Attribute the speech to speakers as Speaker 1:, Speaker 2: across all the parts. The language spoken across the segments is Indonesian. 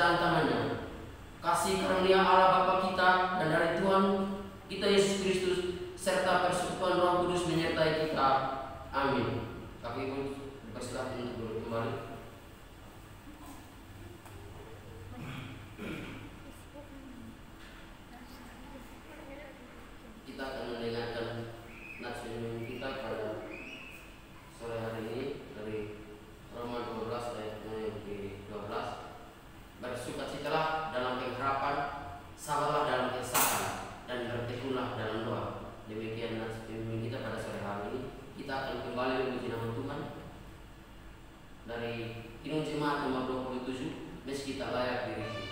Speaker 1: pekerjaan tangannya. Kasih karunia Allah Bapa kita dan dari Tuhan kita Yesus Kristus serta persekutuan Roh Kudus menyertai kita. Amin. Kami pun dipersilakan untuk duduk kembali. Kita akan mendengarkan nats renungan kita pada sore hari ini dari Roma 12 ayat yang ke-12. Bersukacitalah dalam pengharapan, sabarlah dalam kesabaran, dan bertekunlah dalam doa. Demikian nats renungan kita pada sore hari ini. Kita akan kembali memuji nama Tuhan dari Kidung Jemaat nomor 27, meski tak layak diriku.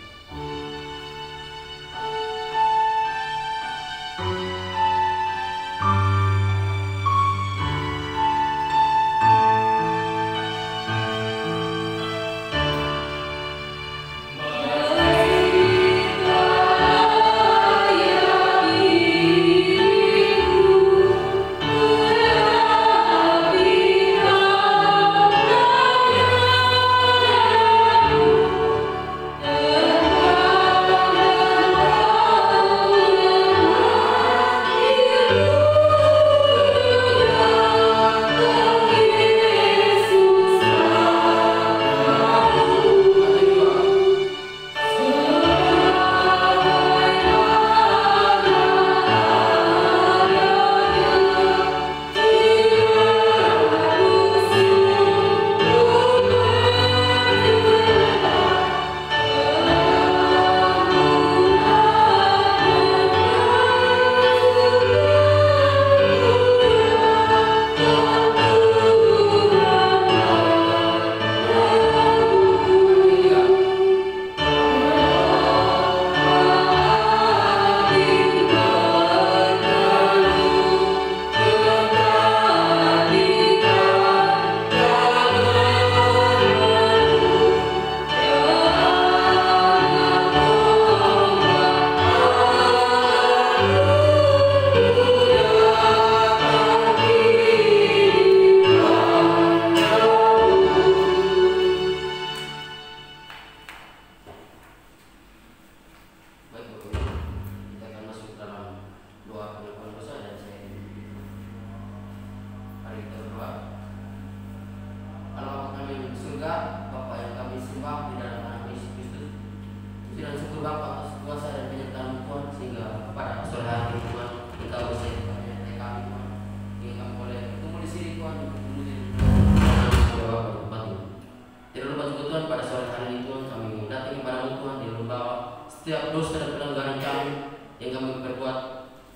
Speaker 1: Setiap dosa dan pelanggaran kami yang kami perbuat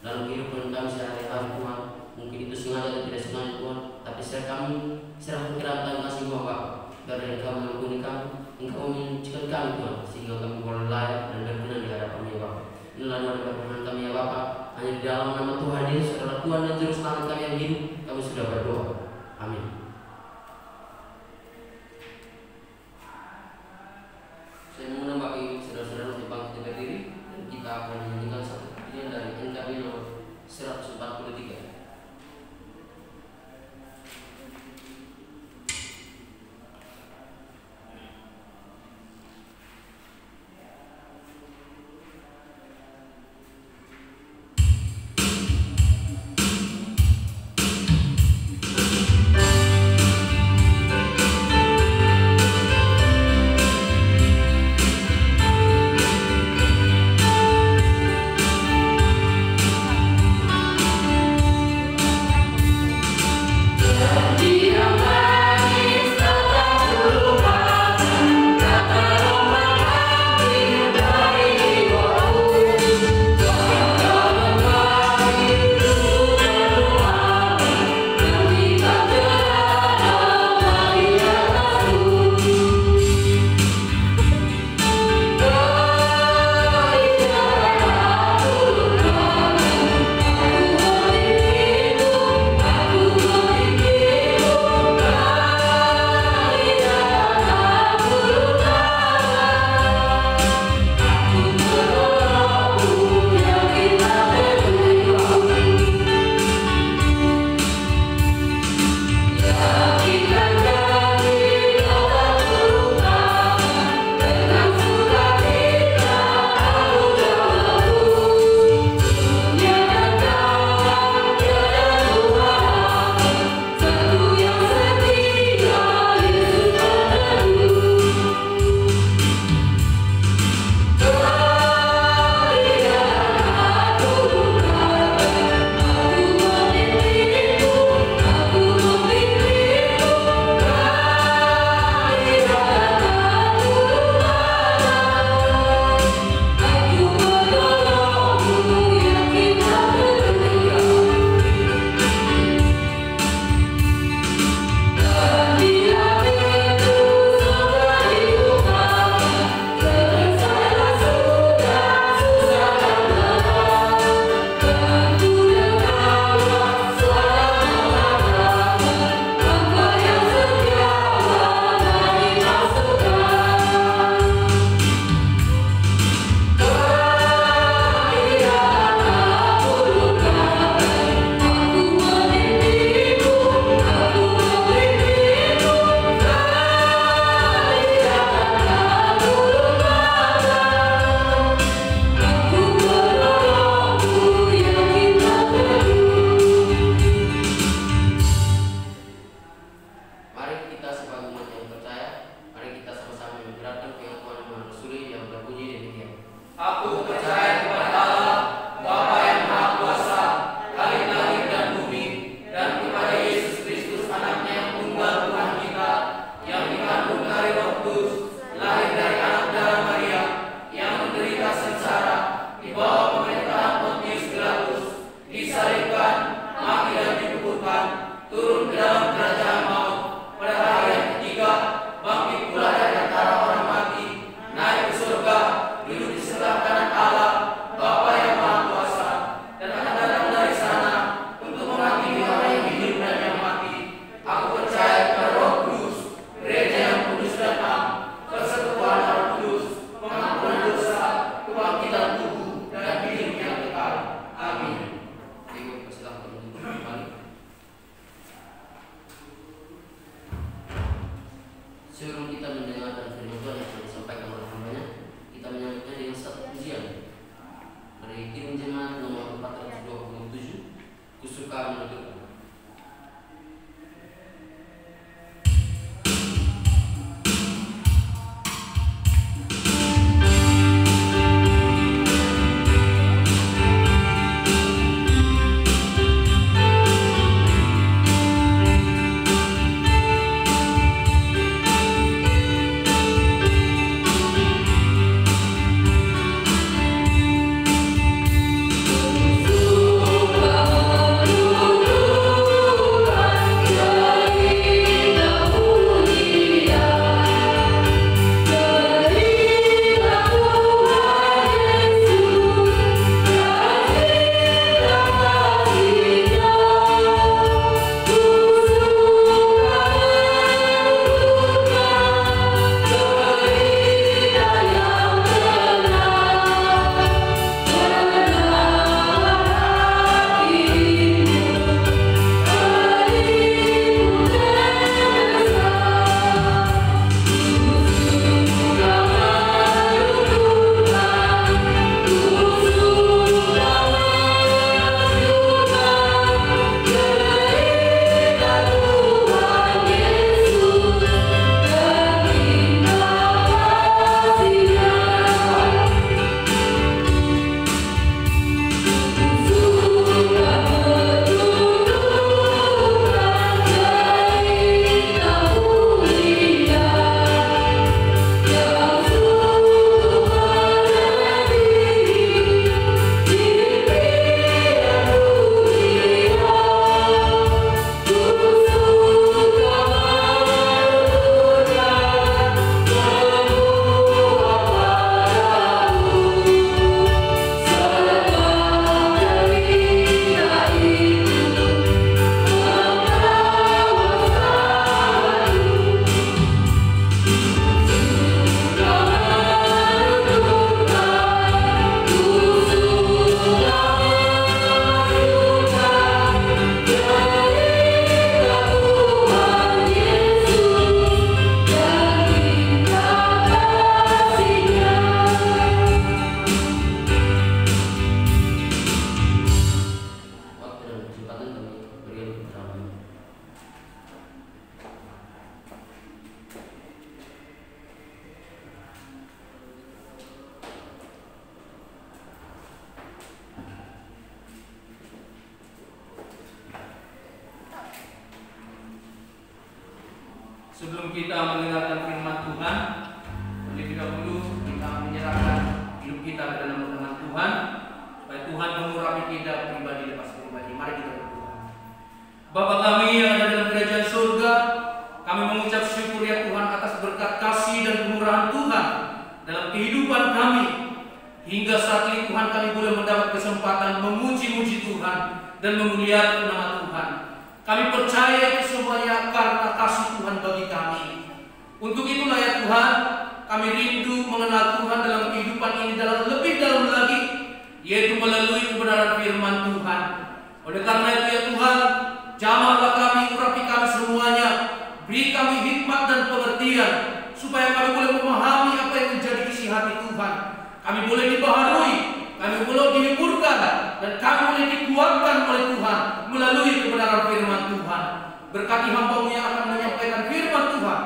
Speaker 1: dalam kehidupan kami sehari-hari Tuhan, mungkin itu sengaja atau tidak sengaja Tuhan, tapi serahkan kiratan kasih Bapa, karena Engkau mengampuni kami, Engkau menyucikan kami Tuhan, sehingga kami boleh layak dan berkenan di hadapan-Mu ya Bapa. Inilah doa dan permohonan kami ya Bapa, hanya di dalam nama Tuhan Yesus adalah Tuhan dan Juru Selamat kami yang hidup, kami sudah berdoa. Amin. Saya mengundang Bapak Ibu saudara-saudara untuk bangkit berdiri dan kita akan menyanyikan satu pujian dari NKB nomor 143.
Speaker 2: Aku percaya kepada Allah, Bapa yang Maha Kuasa, langit-langit dan bumi, dan kepada Yesus Kristus, Anaknya yang tunggal Tuhan kita, yang dikandung dari Roh Kudus, lahir dari anak darah Maria, yang menderita sengsara, di bawah pemerintahan Pontius Pilatus, disalibkan, mati dan dikuburkan, turun ke dalam kerajaan maut, pada hari yang ketiga bangkit pula dari antara orang mati, naik ke surga, duduk di sebelah kanan Allah, Bapa yang Maha Kuasa, dan akan datang dari sana untuk menghakimi orang yang hidup dan yang mati. Aku percaya kepada Roh Kudus, gereja yang kudus dan am, persekutuan Roh Kudus, pengampunan dosa, kebangkitan tubuh, dan hidup yang kekal. Amin.
Speaker 1: Ibu persilahkan untuk kembali. Sebelum kita mendengarkan firman Tuhan yang telah disampaikan oleh hambanya, kita menyambutnya dengan satu pujian dari Kirim Jemaat nomor 427, Kusuka Menuntut.
Speaker 2: Sebelum kita mendengarkan firman Tuhan, terlebih dahulu kita menyerahkan hidup kita ke dalam tangan Tuhan, supaya Tuhan mengurapi kita pribadi lepas pribadi. Mari kita berdoa. Bapa kami yang ada dalam kerajaan surga, kami mengucap syukur ya Tuhan atas berkat kasih dan kemurahan Tuhan dalam kehidupan kami. Hingga saat ini Tuhan, kami boleh mendapat kesempatan memuji-muji Tuhan dan memuliakan nama Tuhan. Kami percaya itu semuanya karena kasih Tuhan bagi kami. Untuk itulah ya Tuhan, kami rindu mengenal Tuhan dalam kehidupan ini lebih dalam lagi, yaitu melalui kebenaran firman Tuhan. Oleh karena itu ya Tuhan, jamahlah kami, urapi kami semuanya, beri kami hikmat dan pengertian, supaya kami boleh memahami apa yang menjadi isi hati Tuhan. Kami boleh dibaharui, kami boleh dihiburkan, dan kami boleh dikuatkan oleh Tuhan melalui kebenaran firman Tuhan. Berkati hamba-Mu yang akan menyampaikan firman Tuhan,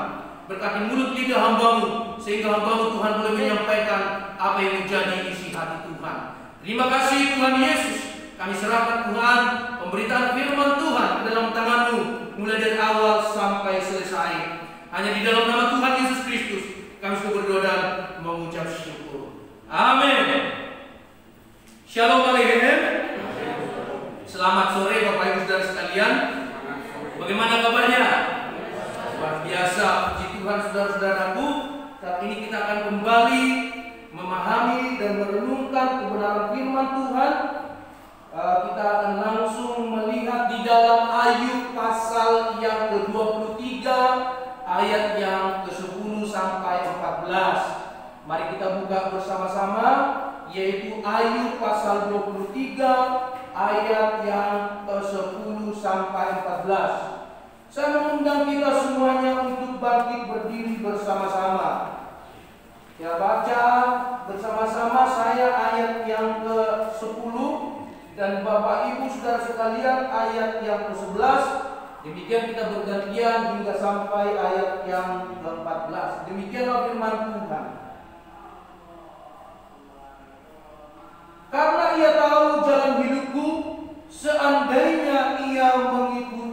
Speaker 2: berkati mulut lidah hamba-Mu, sehingga hamba Tuhan boleh menyampaikan apa yang menjadi isi hati Tuhan. Terima kasih Tuhan Yesus. Kami serahkan Tuhan pemberitaan firman Tuhan ke dalam tangan-Mu mulai dari awal sampai selesai. Hanya di dalam nama Tuhan Yesus Kristus kami sudah berdoa dan mengucap syukur. Amin. Shalom Aleichem. Selamat sore Bapak Ibu Saudara sekalian. Bagaimana kabarnya? Luar biasa, puji Tuhan saudara-saudaraku. Saat ini kita akan kembali memahami dan merenungkan kebenaran firman Tuhan. Kita akan langsung melihat di dalam Ayub pasal yang ke-23 ayat yang ke-10 sampai 14. Mari kita buka bersama-sama, yaitu Ayub pasal 23 ayat yang ke-10 sampai 14. Saya mengundang kita semuanya untuk bangkit berdiri bersama-sama. Ya, baca bersama-sama saya ayat yang ke-10 dan Bapak Ibu Saudara sekalian ayat yang ke-11. Demikian kita bergantian hingga sampai ayat yang ke-14. Demikianlah firman Tuhan. Karena ia tahu jalan hidupku, seandainya ia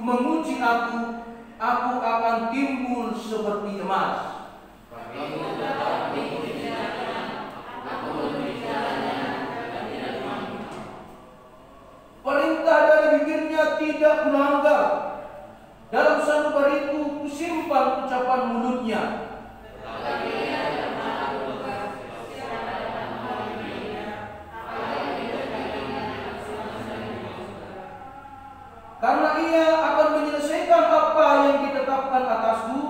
Speaker 2: menguji aku akan timbul seperti emas. Perintah dari bibirnya tidak kulanggar, dalam sanubariku kusimpan ucapan mulutnya. Karena ia akan menyelesaikan apa yang ditetapkan atasku,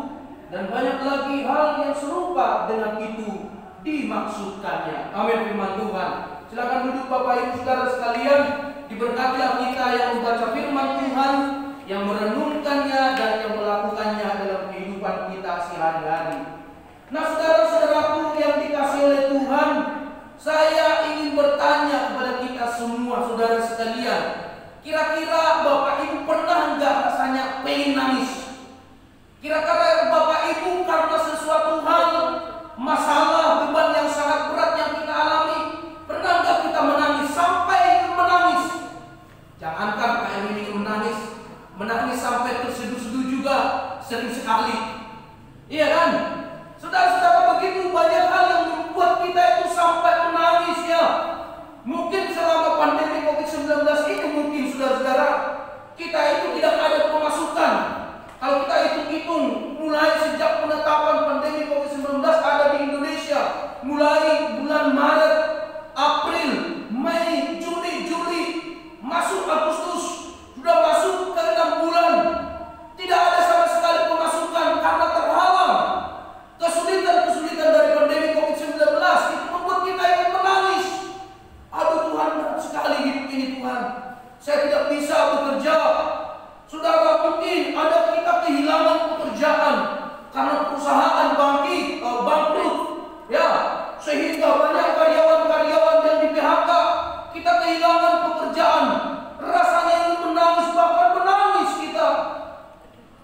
Speaker 2: dan banyak lagi hal yang serupa dengan itu dimaksudkannya. Amin firman Tuhan. Silakan duduk Bapak Ibu Saudara sekalian. Diberkatilah kita yang membaca firman Tuhan, yang merenungkannya dan yang melakukannya dalam kehidupan kita sehari-hari. Nah, saudara-saudaraku yang dikasihi oleh Tuhan, saya ingin bertanya kepada kita semua, saudara sekalian. Kira-kira Bapak Ibu pernah nggak rasanya pengen nangis? Kira-kira Bapak Ibu karena sesuatu hal, masalah, beban yang sangat berat yang kita alami, pernah nggak kita menangis sampai menangis? Jangankan kayak ini menangis sampai terseduh-seduh juga sering sekali. Iya kan? Saudara-saudara, begitu banyak hal yang membuat kita itu sampai menangis ya. Mungkin selama pandemi COVID-19 ini mungkin saudara-saudara kita itu tidak ada pemasukan. Kalau kita hitung-hitung mulai sejak penetapan pandemi COVID-19 ada di Indonesia, mulai bulan Maret, April, Mei, Juni, Juli, masuk Agustus, sudah masuk ke 6 bulan, tidak ada sama sekali pemasukan karena terhalang. Kesulitan-kesulitan dari pandemi COVID-19 itu membuat kita ingin menangis. Aduh Tuhan, berat sekali hidup ini Tuhan. Saya tidak bisa bekerja. Saudara, mungkin ada kita kehilangan pekerjaan karena perusahaan bangkrut, ya, sehingga banyak karyawan-karyawan yang di PHK. Kita kehilangan pekerjaan, rasanya ingin menangis, bahkan menangis kita.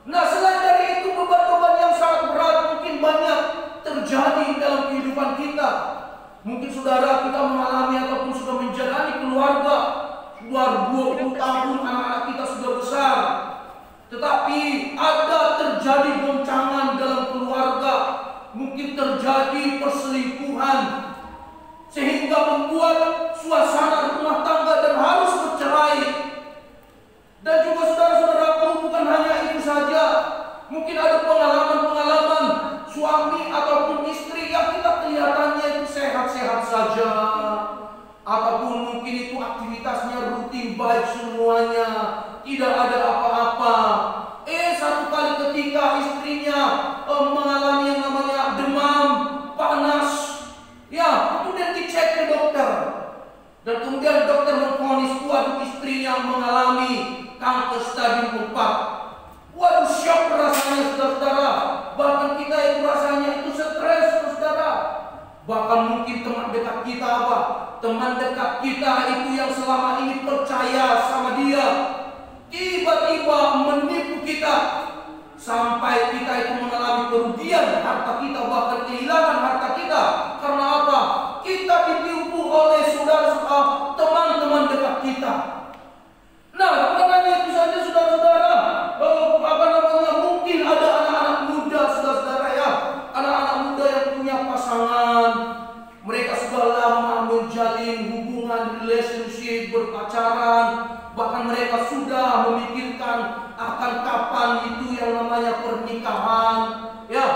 Speaker 2: Nah, selain dari itu beban-beban yang sangat berat mungkin banyak terjadi dalam kehidupan kita. Mungkin saudara kita mengalami ataupun sudah menjalani keluarga, sudah 20 tahun anak-anak kita sudah besar, tetapi ada terjadi goncangan dalam keluarga, mungkin terjadi perselingkuhan, sehingga membuat suasana rumah tangga dan harus bercerai. Dan juga saudara-saudaraku, bukan hanya itu saja, mungkin ada pengalaman-pengalaman suami ataupun istri yang kita kelihatannya itu sehat-sehat saja, ataupun mungkin itu aktivitasnya rutin baik semuanya, tidak ada apa-apa. Satu kali ketika istrinya mengalami yang namanya demam, panas, ya, kemudian dicek ke dokter, dan kemudian dokter memvonis waduh istrinya mengalami kanker stadium 4. Waduh, syok rasanya saudara-saudara. Bahkan kita itu rasanya itu stres saudara. Bahkan mungkin teman dekat kita teman dekat kita itu yang selama ini percaya sama dia, tiba-tiba menipu kita. sampai kita itu mengalami kerugian harta kita, bahkan kehilangan harta kita. Karena apa? Kita ditipu oleh saudara-saudara, teman-teman dekat kita. Nah, bukan hanya itu saja saudara-saudara. Mungkin ada anak-anak muda saudara-saudara ya, anak-anak muda yang punya pasangan, mereka sudah lama menjalin hubungan relationship, berpacaran, bahkan mereka sudah memikirkan akan kapan itu yang namanya pernikahan, ya.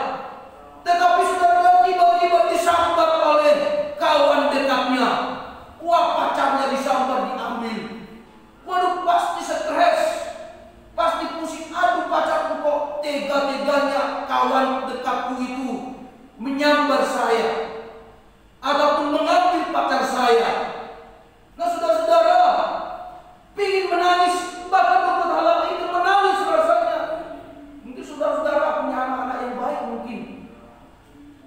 Speaker 2: Tetapi saudara tiba-tiba disambar oleh kawan dekatnya. Wah, pacarnya disambar, diambil. Waduh, pasti stres, pasti pusing. Aduh, pacarku kok tega-teganya kawan dekatku itu menyambar saya ataupun mengambil pacar saya. Nah, saudara-saudara, ingin menangis, bahkan membuat hal itu menangis rasanya. Mungkin saudara-saudara punya anak-anak yang baik, mungkin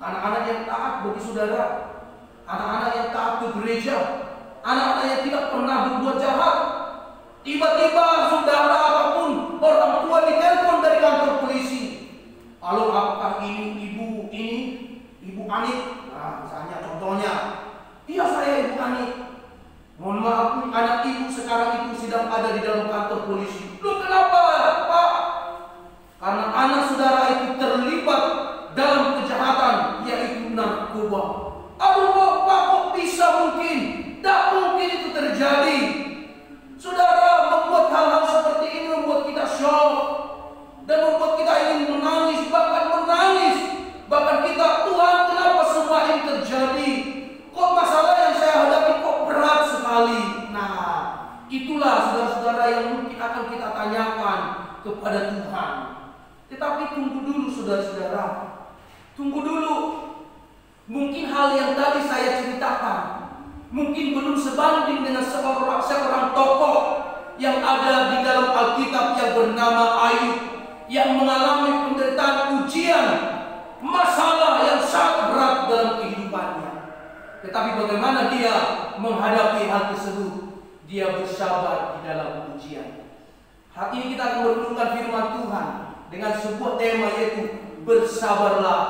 Speaker 2: anak-anak yang taat bagi saudara, anak-anak yang taat ke gereja, anak-anak yang tidak pernah berbuat jahat. Tiba-tiba saudara ataupun orang tua ditelepon dari kantor polisi. Halo, apakah ini ibu Anik? Nah, misalnya contohnya, iya saya ibu Anik. Mohon maaf, anak ibu sekarang itu sedang ada di dalam kantor polisi. Loh, kenapa Pak? Karena anak saudara itu terlibat dalam kejahatan, yaitu narkoba. Aduh Pak, kok bisa mungkin? Tak mungkin itu terjadi. Saudara, membuat hal-hal seperti ini membuat kita shock dan membuat kita ingin menangis, bahkan menangis. Bahkan kita, Tuhan, kenapa semua ini terjadi? Kok masalah yang saya hadapi kok berat sekali? Nah, itulah saudara-saudara yang mungkin akan kita tanyakan kepada Tuhan. Tetapi tunggu dulu saudara-saudara, tunggu dulu. Mungkin hal yang tadi saya ceritakan mungkin belum sebanding dengan seorang tokoh yang ada di dalam Alkitab yang bernama Ayub, yang mengalami penderitaan, ujian, masalah yang sangat berat dalam kehidupannya. Tetapi bagaimana dia menghadapi hal tersebut? Dia bersabar di dalam ujian. Hari ini kita akan merenungkan firman Tuhan dengan sebuah tema, yaitu bersabarlah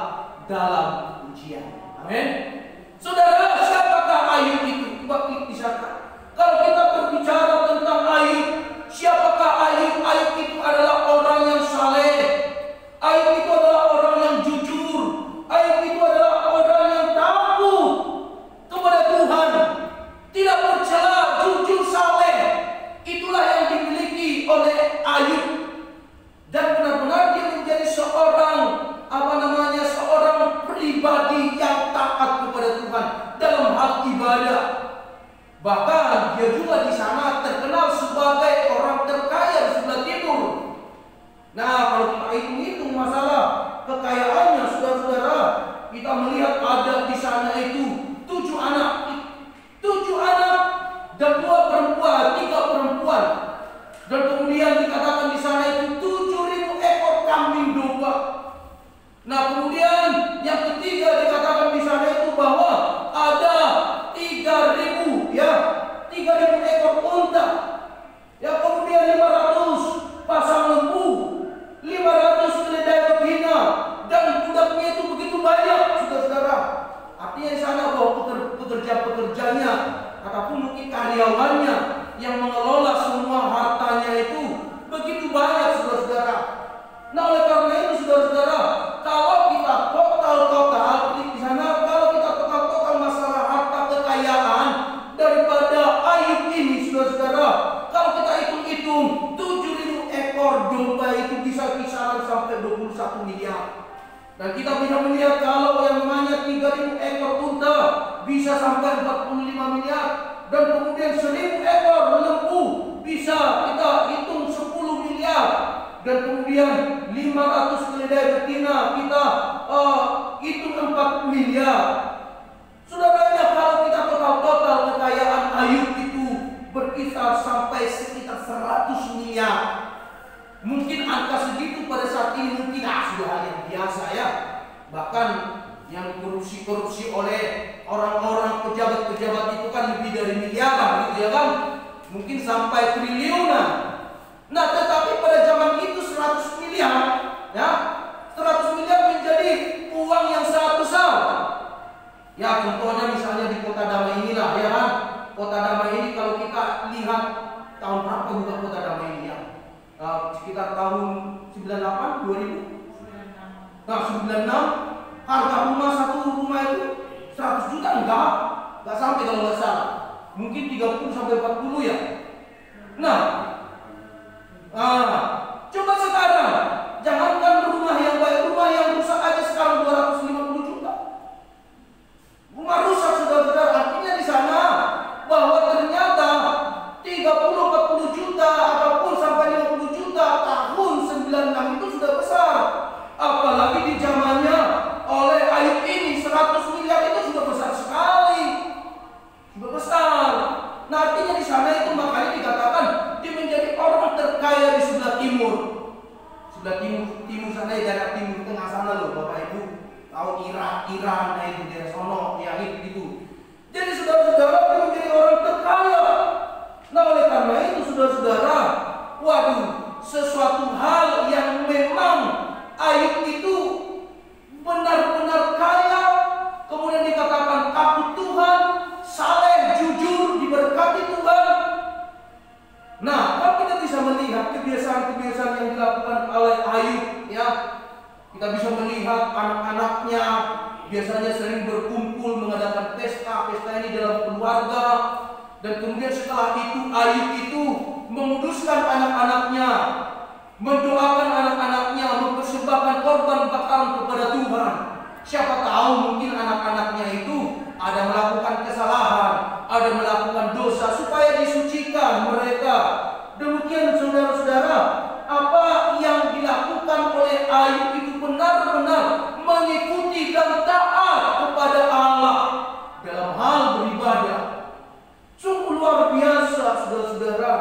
Speaker 2: dalam ujian. Amin. Saudara, siapakah Ayub itu? Coba klik di sana. Kalau kita berbicara tentang Ayub, siapakah Ayub? Ayub itu adalah orang yang saleh. Ayub itu adalah orang yang jujur. Ayub itu adalah orang yang takut kepada Tuhan, tidak bercela, jujur, saleh. Itulah yang dimiliki oleh Ayub. Dan benar-benar dia menjadi seorang seorang pribadi yang taat kepada Tuhan dalam hal ibadah. Bahkan dia juga di sana terkenal sebagai orang terkaya di sebelah timur. Nah, kalau kita hitung masalah kekayaannya, saudara-saudara, kita melihat ada di sana itu 7 anak dan 2 perempuan, 3 perempuan. Dan kemudian dikatakan di sana itu 7.000 ekor kambing domba. Nah, kemudian yang ketiga dikatakan di sana itu bahwa ada 3.000 ekor unta. Ya, kemudian 500 pasang lembu, 500 keledai betina, dan budaknya itu begitu banyak, saudara-saudara. Artinya di sana bahwa pekerja-pekerjanya ataupun mungkin karyawannya yang mengelola semua hartanya itu begitu banyak, saudara-saudara. Nah, oleh karena itu saudara-saudara, kalau kita total di sana, kalau kita total masalah harta kekayaan daripada Ayub ini, saudara-saudara, kalau kita hitung 7.000 ekor domba itu bisa kisaran sampai 21 miliar. Dan kita bisa melihat kalau yang namanya 3.000 ekor unta bisa sampai 45 miliar. Dan kemudian 1.000 ekor lembu bisa kita hitung 10 miliar. Dan kemudian 500 keledai betina kita hitung 4 miliar. Saudaranya, kalau kita total kekayaan Ayub itu berkisar sampai sekitar 100 miliar. Mungkin angka segitu pada saat ini mungkin sudah hal yang biasa ya. Bahkan yang korupsi oleh orang-orang pejabat-pejabat itu kan lebih dari miliaran gitu ya kan. Mungkin sampai triliunan. Nah, tetapi pada zaman itu 100 miliar
Speaker 3: ya 100 miliar menjadi uang yang sangat besar. Ya contohnya misalnya di Kota Damai inilah ya kan. Kota Damai ini kalau kita lihat tahun berapa buka Kota Damai ini ya? Sekitar tahun 98, 2000. Nah 96 harga rumah satu rumah itu 100 juta enggak sampai kalau nggak salah. Mungkin 30 sampai 40 ya. Nah, coba sekarang jangankan rumah yang baik, rumah yang rusak aja sekarang 250 juta. Rumah rusak saudara-saudara, artinya di sana bahwa ternyata 30-40 juta ataupun sampai 50 juta tahun 96 itu sudah besar. Apalagi di zamannya oleh Ayub ini 100 miliar itu sudah besar sekali. Sudah besar. Nah artinya di sana itu makanya dikatakan dia menjadi orang terkaya di sebelah timur. Sebelah timur sana ya, daerah timur tengah sana loh Bapak Ibu. Tahu Iran, nah itu daerah sono, ya itu. Jadi saudara-saudara dia menjadi orang terkaya. Nah oleh karena itu saudara-saudara, waduh, sesuatu hal yang memang Ayub itu benar-benar kaya, kemudian dikatakan takut Tuhan, saleh, jujur, diberkati Tuhan. Nah, kalau kita bisa melihat kebiasaan-kebiasaan yang dilakukan oleh Ayub, ya, kita bisa melihat anak-anaknya biasanya sering berkumpul mengadakan pesta ini dalam keluarga, dan kemudian setelah itu Ayub itu menguduskan anak-anaknya, mendoakan anak-anaknya, mempersembahkan korban bakaran kepada Tuhan. Siapa tahu mungkin anak-anaknya itu ada melakukan kesalahan, ada melakukan dosa supaya disucikan mereka. Demikian saudara-saudara, apa yang dilakukan oleh Ayub itu benar-benar mengikuti dan taat kepada Allah dalam hal beribadah. Sungguh luar biasa saudara-saudara.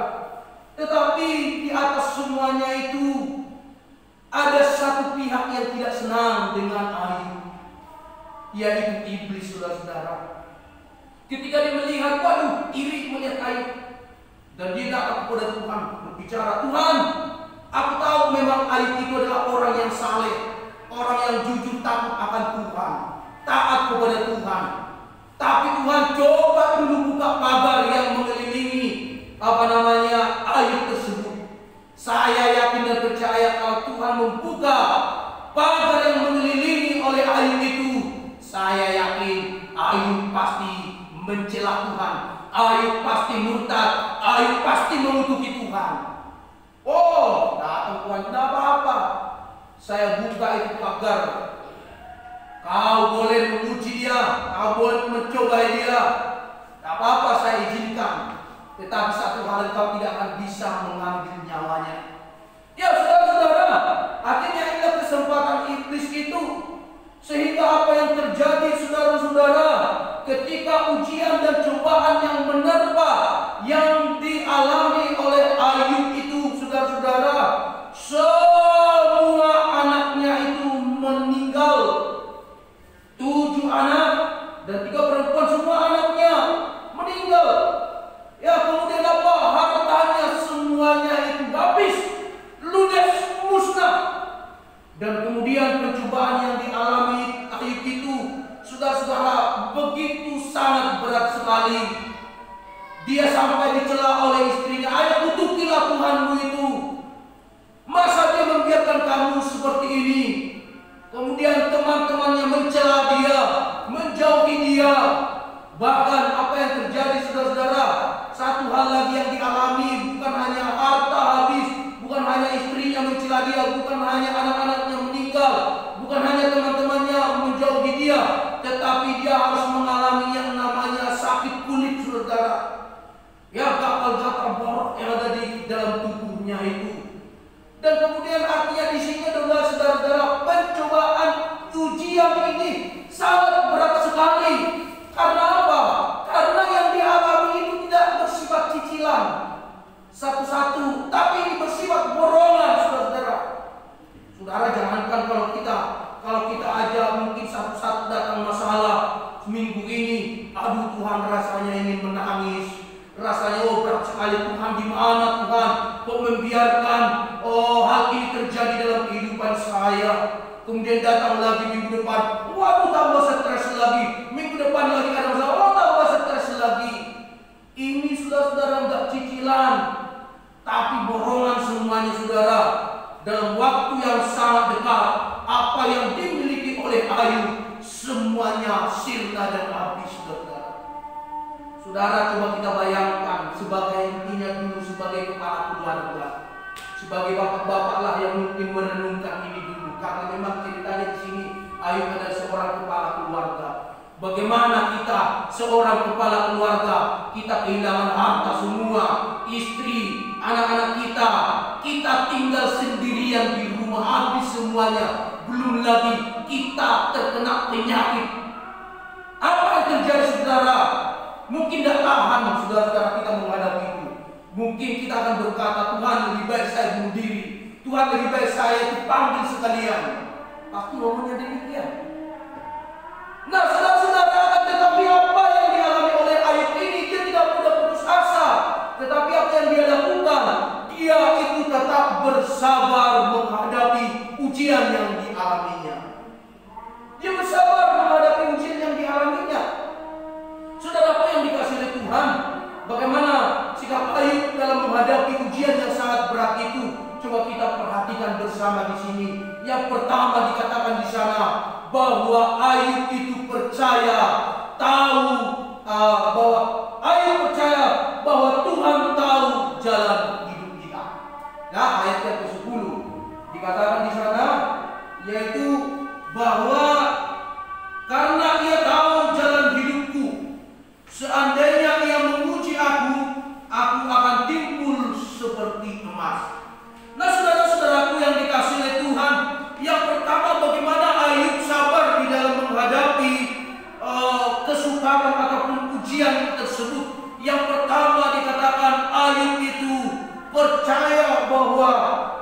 Speaker 3: Tetapi di atas semuanya itu ada satu pihak yang tidak senang dengan Ayub, yaitu iblis saudara-saudara. Ketika dia melihat, waduh, iri melihat Ayub, dan dia datang kepada Tuhan berbicara, Tuhan, aku tahu memang Ayub itu adalah orang yang saleh, orang yang jujur takut akan Tuhan, taat kepada Tuhan. Tapi Tuhan, coba dulu buka pagar yang mengelilingi Ayub tersebut. Saya yakin dan percaya kalau Tuhan membuka pagar yang mengelilingi oleh Ayub itu, saya yakin Ayub pasti mencela Tuhan, Ayub pasti murtad, Ayub pasti mengutuki Tuhan. Oh, datang Tuhan, tidak apa-apa, saya buka itu pagar. Kau boleh menguji dia, kau boleh mencobai dia, tidak apa-apa, saya izinkan. Tetapi satu hal kau tidak akan bisa mengambil nyawanya. Ya saudara-saudara, akhirnya inilah kesempatan iblis itu. Sehingga apa yang terjadi saudara-saudara, ketika ujian dan cobaan yang menerpa yang dialami oleh Ayub itu, saudara-saudara, semua anaknya itu meninggal. 7 anak dan 3 perempuan, semua anaknya meninggal. Ya, kemudian apa? Hartanya semuanya itu habis, ludes, musnah. Dan kemudian pencobaan yang dialami Ayub itu, saudara-saudara, begitu sangat berat sekali. Dia sampai dicela oleh istrinya, ayo kutukilah Tuhanmu itu. Masa dia membiarkan kamu seperti ini? Kemudian teman-temannya mencela dia, menjauhi dia. Bahkan apa yang terjadi saudara-saudara, satu hal lagi yang dialami, bukan hanya harta habis, bukan hanya istrinya mencela dia, bukan hanya anak-anaknya meninggal, bukan hanya teman-temannya menjauhi dia, tetapi dia harus mengalami yang namanya sakit kulit saudara. Ya, gatal-gatal borok yang ada di dalam tubuhnya itu. Dan kemudian artinya di sini adalah saudara-saudara, pencobaan ujian ini sangat berat sekali. Karena apa? Karena yang dialami itu tidak bersifat cicilan satu-satu, tapi ini bersifat borongan, saudara-saudara. kita dan habis, saudara. Saudara, coba kita bayangkan sebagai intinya dulu sebagai kepala keluarga, sebagai bapak-bapak lah yang mungkin merenungkan ini dulu, karena memang ceritanya di sini Ayub adalah seorang kepala keluarga. Bagaimana kita seorang kepala keluarga, kita kehilangan harta semua, istri, anak-anak kita tinggal sendirian di rumah, habis semuanya. Belum lagi kita terkena penyakit. Apa yang terjadi, saudara? Mungkin tidak tahan saudara-saudara kita menghadapi itu. Mungkin kita akan berkata, Tuhan lebih baik saya bunuh diri, Tuhan lebih baik saya dipanggil sekalian. Pasti ngomongnya demikian. Nah, saudara-saudara, tetapi apa yang dialami oleh Ayub ini, dia tidak mudah putus asa. Tetapi apa yang dia lakukan, dia itu tetap bersabar menghadapi ujian yang dialaminya. Dia bersabar menghadapi ujian yang dialaminya. Saudara, apa yang dikasih oleh Tuhan? Bagaimana sikap Ayub dalam menghadapi ujian yang sangat berat itu? Coba kita perhatikan bersama di sini. Yang pertama dikatakan di sana bahwa Ayub itu bahwa Tuhan tahu jalan hidup kita. Nah, ayat yang ke-10 dikatakan di sana yaitu bahwa karena ia tahu jalan hidupku, seandainya ia menguji aku akan timbul seperti emas. Nah, saudara-saudaraku yang dikasih oleh Tuhan, yang pertama bagaimana Ayub sabar di dalam menghadapi kesukaran ataupun ujian tersebut. Yang pertama dikatakan Ayub itu percaya bahwa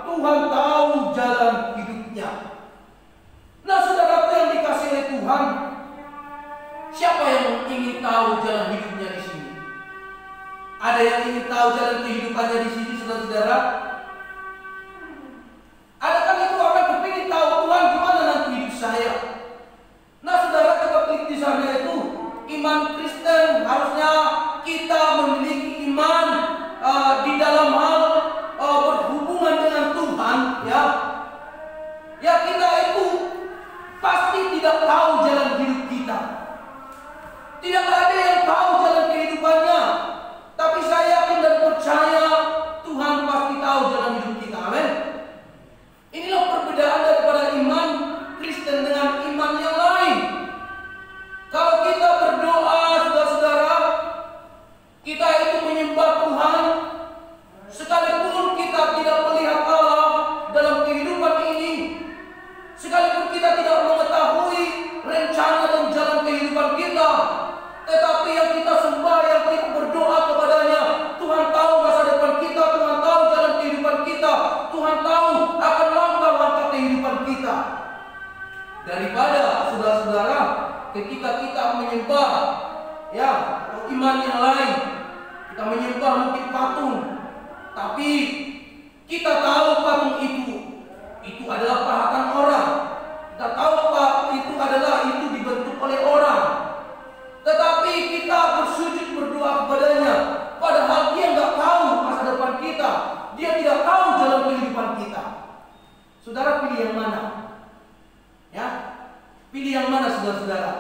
Speaker 3: Tuhan tahu jalan hidupnya. Nah, saudaraku yang dikasih oleh Tuhan, siapa yang ingin tahu jalan hidupnya di sini? Ada yang ingin tahu jalan kehidupannya di sini, saudara-saudara? Adakah itu orang kepingin tahu Tuhan gimana nanti hidup saya? Nah, saudara, coba klik di sana itu iman Kristen. Harusnya kita memiliki iman di dalam hal berhubungan dengan Tuhan, ya. Ya, kita itu pasti tidak tahu jalan hidup kita. Tidak ada yang tahu jalan kehidupannya. Tapi saya yakin dan percaya Tuhan pasti tahu jalan hidup kita. Amin. Inilah perbedaan daripada iman Kristen dengan iman yang lain. Kalau kita berdoa, saudara-saudara, kita itu menyembah Tuhan, sekalipun kita tidak melihat Allah dalam kehidupan ini, sekalipun kita tidak mengetahui rencana dan jalan kehidupan kita, tetapi yang kita sembah, yang kita berdoa kepadanya, Tuhan tahu masa depan kita, Tuhan tahu jalan kehidupan kita, Tuhan tahu akan langkah-langkah kehidupan kita. Daripada saudara-saudara, ketika kita menyembah, ya, iman yang lain, kita menyembah mungkin patung, tapi kita tahu patung itu adalah pahatan orang. Kita tahu itu dibentuk oleh orang. Tetapi kita bersujud berdoa kepadanya, padahal dia nggak tahu masa depan kita, dia tidak tahu jalan kehidupan kita. Saudara, pilih yang mana? Ya, pilih yang mana, saudara-saudara?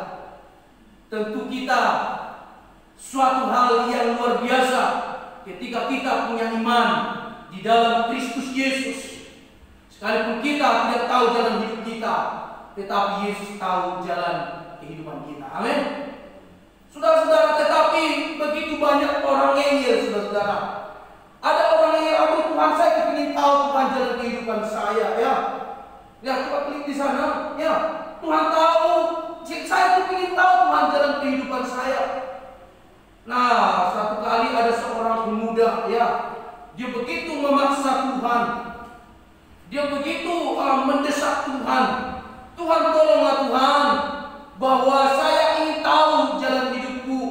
Speaker 3: Tentu kita suatu hal yang luar biasa ketika kita punya iman di dalam Kristus Yesus. Sekalipun kita tidak tahu jalan hidup kita, tetapi Yesus tahu jalan kehidupan kita. Amin. Saudara-saudara, tetapi begitu banyak orang ngeyel, saudara-saudara. Ada orang yang aduh Tuhan, saya ingin tahu Tuhan jalan kehidupan saya, ya. Ya, coba klik di sana, ya. Tuhan tahu, saya ingin tahu Tuhan jalan kehidupan saya. Nah, satu kali ada seorang pemuda, ya, dia begitu memaksa Tuhan, dia begitu mendesak Tuhan. Tuhan, tolonglah Tuhan, bahwa saya ingin tahu jalan hidupku.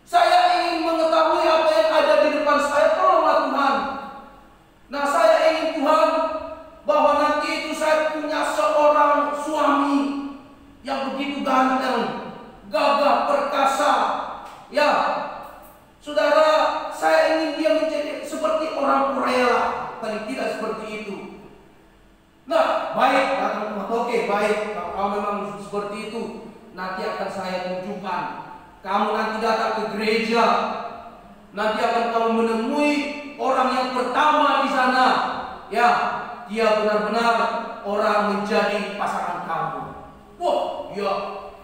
Speaker 3: Saya ingin mengetahui apa yang ada di depan saya. Tolonglah Tuhan. Nah, saya ingin Tuhan bahwa nanti itu saya punya seorang suami yang begitu ganteng, gagah, perkasa. Ya, saudara, saya ingin dia menjadi seperti orang Korea, paling tidak seperti itu. Nah, baik, oke, baik. Kalau memang seperti itu, nanti akan saya tunjukkan. Kamu nanti datang ke gereja, nanti akan kamu menemui orang yang pertama di sana. Ya, dia benar-benar orang menjadi pasangan kamu. Wah, dia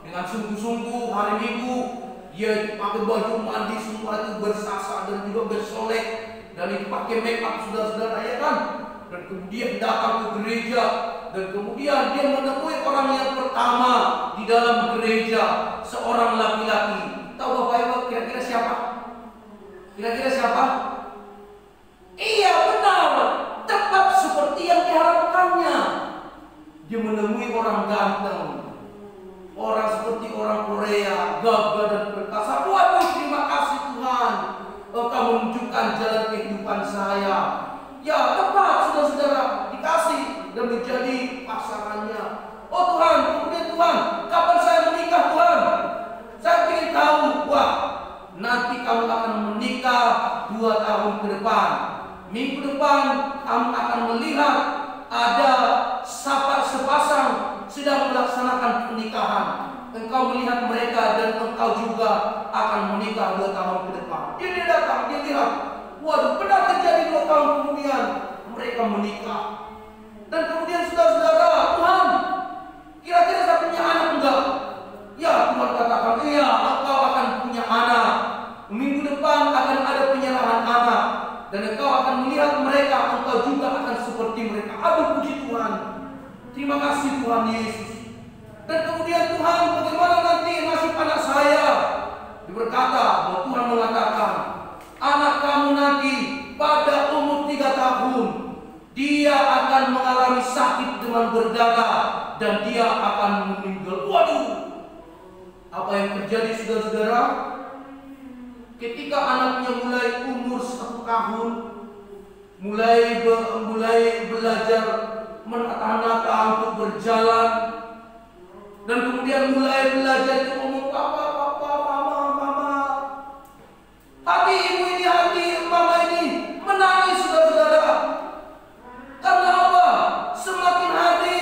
Speaker 3: dengan sungguh-sungguh hari Minggu dia pakai baju mandi semua itu bersasa dan juga bersolek, dan itu pakai make up saudara-saudara, ya kan? Dan kemudian datang ke gereja, dan kemudian dia menemui orang yang pertama di dalam gereja, seorang laki-laki. Tahu Bapak Ibu kira-kira siapa? Kira-kira siapa? Iya, benar, tepat seperti yang diharapkannya. Dia menemui orang ganteng, orang seperti orang Korea, gagah dan perkasa. Waduh, terima kasih Tuhan, Engkau menunjukkan jalan kehidupan saya. Ya, tepat saudara-saudara, dikasih dan menjadi pasangannya. Oh Tuhan, kemudian Tuhan, kapan saya menikah Tuhan? Saya ingin tahu. Wah, nanti kamu akan menikah 2 tahun ke depan. Minggu depan kamu akan melihat ada sepasang sedang melaksanakan pernikahan. Engkau melihat mereka dan engkau juga akan menikah 2 tahun ke depan. Dia datang, dia lihat. Waduh, benar terjadi 2 tahun kemudian mereka menikah. Dan kemudian saudara-saudara, Tuhan, kira-kira saya punya anak enggak? Ya, Tuhan katakan, iya, engkau akan punya anak. Minggu depan akan ada penyerahan anak. Dan engkau akan melihat mereka, engkau juga akan seperti mereka. Aduh, puji Tuhan. Terima kasih Tuhan Yesus. Dan kemudian Tuhan, bagaimana nanti nasib anak saya? Dia berkata, bahwa Tuhan mengatakan, anak kamu nanti pada umur 3 tahun, dia akan mengalami sakit demam berdarah dan dia akan meninggal. Waduh, apa yang terjadi saudara-saudara? Ketika anaknya mulai umur 1 tahun, mulai belajar menata-nata untuk berjalan, dan kemudian mulai belajar itu ngomong papa, mama. Hati ibu ini, hati mama ini menangis saudara-saudara. Karena apa? Semakin hari,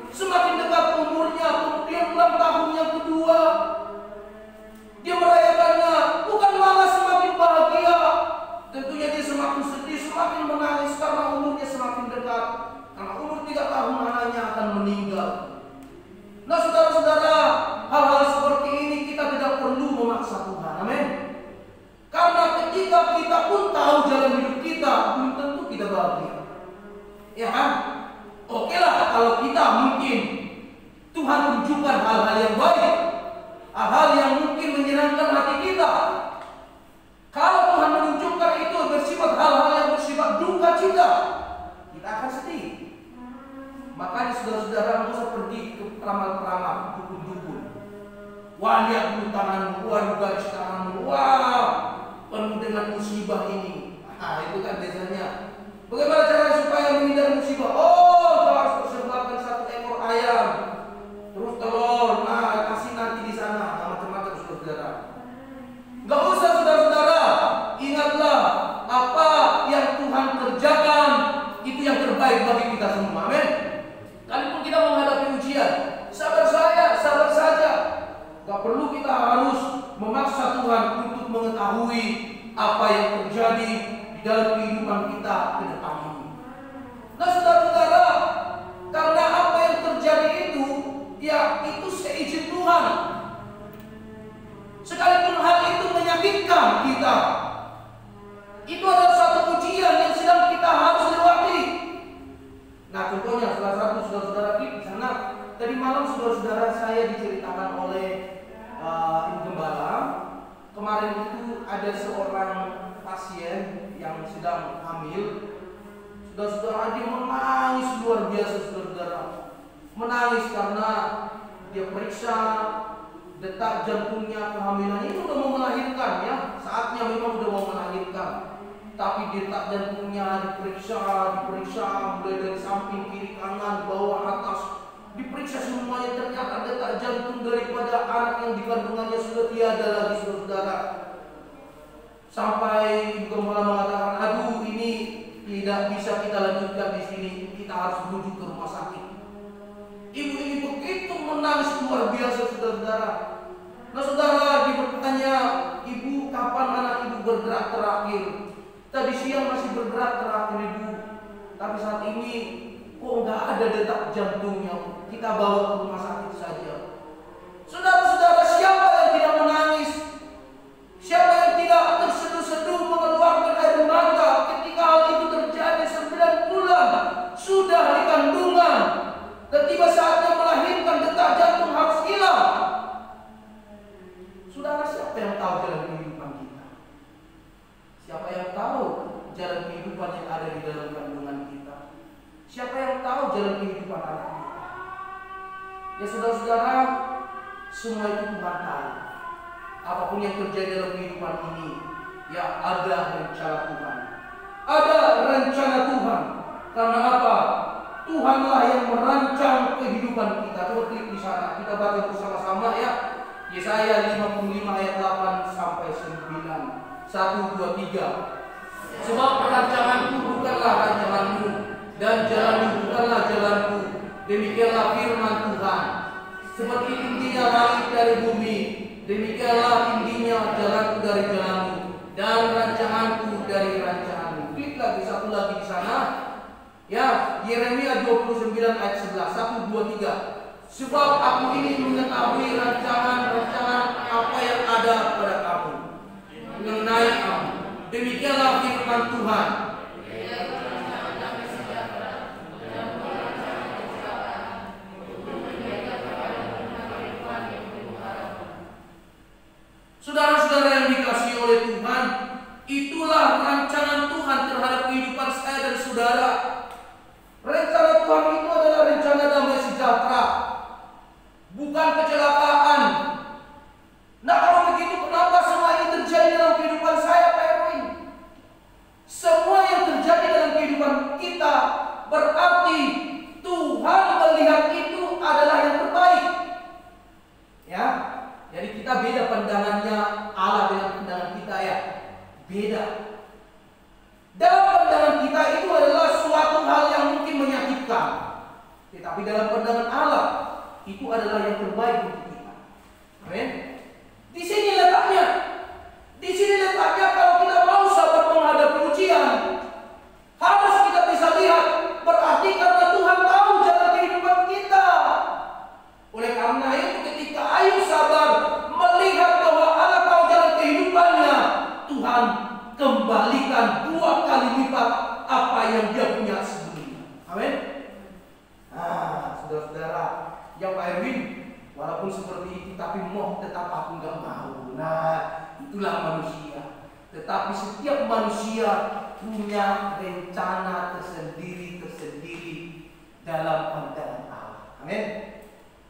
Speaker 3: semakin dekat umurnya, kemudian ulang tahun yang kedua, dia merayakannya. Bukan malah semakin bahagia, tentunya dia semakin sedih, semakin menangis karena umurnya semakin dekat. Karena umur 3 tahun anaknya akan meninggal. Nah saudara-saudara, hal-hal seperti ini kita tidak perlu memaksa Tuhan. Amin. Karena ketika kita pun tahu jalan hidup kita, belum tentu kita bahagia. Ya kan? Oke lah kalau kita mungkin Tuhan tunjukkan hal-hal yang baik, hal-hal yang mungkin menyenangkan hati kita. Kalau Tuhan menunjukkan itu bersifat hal-hal yang bersifat duka cita, kita akan sedih. Makanya saudara-saudara, nggak usah pergi ke peramal-peramal, dukun-dukun. Wah, lihat dulu tanganmu, wah garis tanganmu, wah penuh dengan musibah ini. Nah, itu kan biasanya. Bagaimana cara supaya menghindar musibah? Oh, kau harus persembahkan 1 ekor ayam, terus telur, nah kasih nanti di sana, nah, macam-macam saudara-saudara. Nggak usah saudara-saudara, ingatlah apa yang Tuhan kerjakan itu yang terbaik bagi kita semua. Amin. Kalaupun kita menghadapi ujian, sabar saja. Gak perlu kita harus memaksa Tuhan untuk mengetahui apa yang terjadi di dalam kehidupan kita ke depan ini. Nah saudara-saudara, karena apa yang terjadi itu, ya itu seizin Tuhan. Sekalipun hal itu menyakitkan kita, itu adalah satu ujian yang sedang kita harus lewati. Nah contohnya salah satu saudara-saudara di sana, tadi malam saudara-saudara saya diceritakan oleh Ibu Gembala. Kemarin itu ada seorang pasien yang sedang hamil. Saudara-saudara, dia menangis luar biasa saudara-saudara. Menangis karena dia periksa detak jantungnya, kehamilan itu udah mau melahirkan ya. Saatnya memang udah mau melahirkan. Tapi detak jantungnya diperiksa, mulai dari samping, kiri, kanan, bawah, atas, diperiksa semuanya. Ternyata detak jantung daripada anak yang dikandungannya sudah tiada lagi saudara. Sampai Ibu Gembala mengatakan, aduh ini tidak bisa kita lanjutkan di sini, kita harus menuju ke rumah sakit. Ibu ini begitu menangis kasih luar biasa saudara-saudara. Nah saudara, bertanya, ibu kapan anak ibu bergerak terakhir? Tadi siang masih bergerak terakhir ibu, tapi saat ini kok nggak ada detak jantungnya. Kita bawa ke rumah sakit saja. Saudara-saudara, siapa yang tidak menangis? Siapa yang tidak terseduh-seduh mengeluarkan air mata ketika hal itu terjadi 9 bulan sudah di kandungan dan tiba saatnya melahirkan, detak jantung harus hilang? Saudara, siapa yang tahu jalan kehidupan kita? Siapa yang tahu jalan kehidupan yang ada di dalam kandungan kita? Siapa yang tahu jalan kehidupan anak kita? Ya saudara-saudara, semua itu Tuhan tahu. Apapun yang terjadi dalam kehidupan ini, ya ada rencana Tuhan. Ada rencana Tuhan. Karena apa? Tuhanlah yang merancang kehidupan kita. Coba klik di sana, kita baca bersama-sama ya. Yesaya 55 ayat 8 sampai 9. 1, 2, 3. Sebab rancanganku bukanlah rancanganmu, dan jalanmu bukanlah jalanku. Demikianlah firman Tuhan. Seperti tingginya langit dari bumi, demikianlah tingginya jalanku dari jalanmu, dan rancanganku dari rancanganmu. Klik lagi, satu lagi di sana. Ya, Yeremia 29 ayat 11. 1, 2, 3. Sebab aku ini mengetahui rancangan-rancangan apa yang ada pada kamu, mengenai kamu. Demikianlah firman Tuhan. Saudara-saudara yang dikasihi oleh Tuhan, itulah rancangan Tuhan terhadap kehidupan saya dan saudara. Rencana Tuhan itu adalah rencana damai sejahtera, bukan kecelakaan. Nah kalau begitu, kenapa semua ini terjadi dalam kehidupan saya, Pak Erwin? Semua yang terjadi dalam kehidupan kita berarti Tuhan melihat itu adalah yang terbaik. Ya, jadi kita beda pandangannya Allah dengan pandangan kita ya. Beda. Dalam pandangan kita itu adalah suatu hal yang mungkin menyakitkan. Tetapi dalam pandangan Allah itu adalah yang terbaik untuk kita. Amin. Di sini letaknya. Di sini letaknya kalau kita mau sabar menghadapi ujian, harus kita bisa lihat berarti karena Tuhan tahu jalan kehidupan kita. Oleh karena itu ketika Ayub sabar melihat bahwa Allah tahu jalan kehidupannya, Tuhan kembalikan 2 kali lipat apa yang dia punya sebelumnya. Amin. Nah, saudara-saudara, yang Pak Erwin, walaupun seperti itu tapi mau tetap aku nggak mau. Nah, itulah manusia. Tetapi setiap manusia punya rencana tersendiri dalam pandangan Allah. Amin.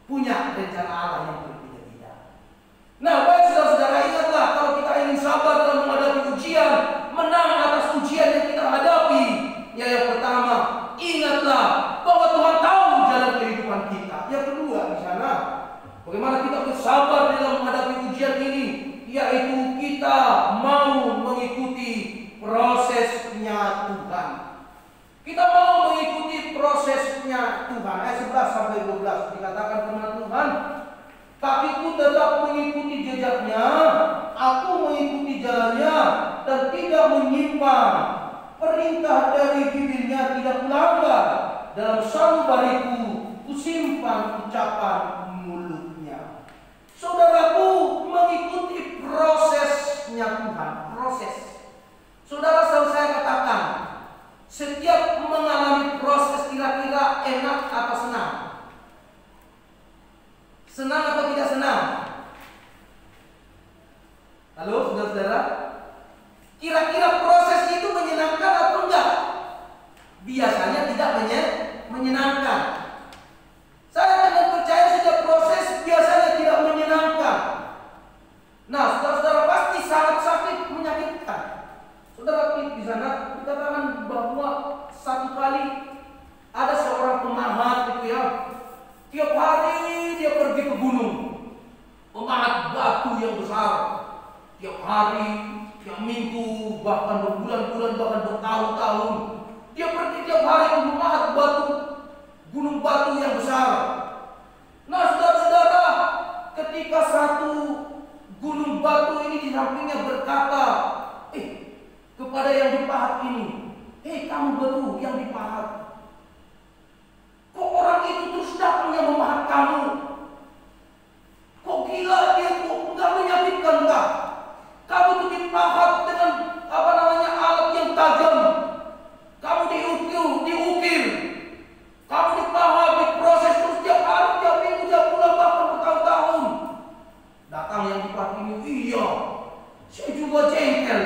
Speaker 3: Punya rencana Allah yang berbeda-beda. Nah, baik saudara-saudara, ingatlah kalau kita ingin sabar dalam menghadapi ujian, menang atas ujian yang kita hadapi. Ya, yang pertama, ingatlah bahwa Tuhan tahu jalan kehidupan kita. Yang kedua di sana, bagaimana kita bersabar dalam menghadapi ujian ini, yaitu kita mau mengikuti prosesnya Tuhan. Kita mau mengikuti prosesnya Tuhan. Ayat 11 sampai 12 dikatakan firman Tuhan, kakiku tetap mengikuti jejaknya, aku mengikuti jalannya dan tidak menyimpang. Perintah dari bibirnya tidak melanggar, dalam sanubariku kusimpan ucapan mulutnya. Saudaraku, mengikuti prosesnya Tuhan. Proses. Saudara, selalu saya katakan, setiap mengalami proses kira-kira enak atau senang? Senang atau tidak senang? Halo saudara-saudara, kira-kira proses itu menyenangkan atau enggak? Biasanya tidak menyenangkan. Saya dengan percaya setiap proses biasanya tidak menyenangkan. Nah, saudara-saudara, pasti sangat sakit, menyakitkan. Saudara, di sana dikatakan bahwa satu kali ada seorang pemahat gitu ya, tiap hari dia pergi ke gunung, memahat batu yang besar. Tiap hari, tiap minggu, bahkan berbulan-bulan, bahkan bertahun-tahun, dia pergi tiap hari memahat batu, gunung batu yang besar. Nah, saudara-saudara, ketika satu gunung batu ini di sampingnya berkata kepada yang dipahat ini, kamu batu yang dipahat, kok orang itu terus datang yang memahat kamu? Kok gila dia, kok nggak menyakitkan kah? Kamu tuh dipahat dengan alat yang tajam, kamu diukir, kamu dipahat, diproses terus tiap hari, tiap minggu, tiap bulan, bahkan bertahun-tahun. Datang yang dipahat ini, iya, saya juga jengkel,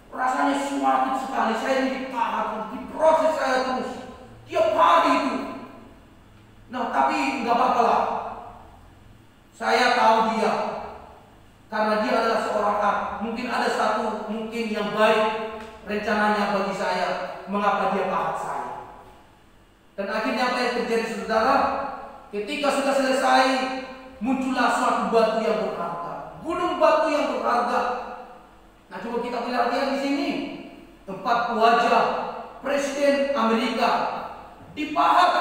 Speaker 3: rasanya suatu sekali saya ini dipahat, diproses saya terus tiap hari itu. Nah, tapi nggak apa-apa lah. Saya tahu dia, karena dia adalah seorang mungkin ada satu yang baik rencananya bagi saya, mengapa dia pahat saya. Dan akhirnya apa yang terjadi, saudara? Ketika sudah selesai, muncullah suatu batu yang berharga, gunung batu yang berharga. Nah, coba kita perhatikan di sini, 4 wajah Presiden Amerika dipahat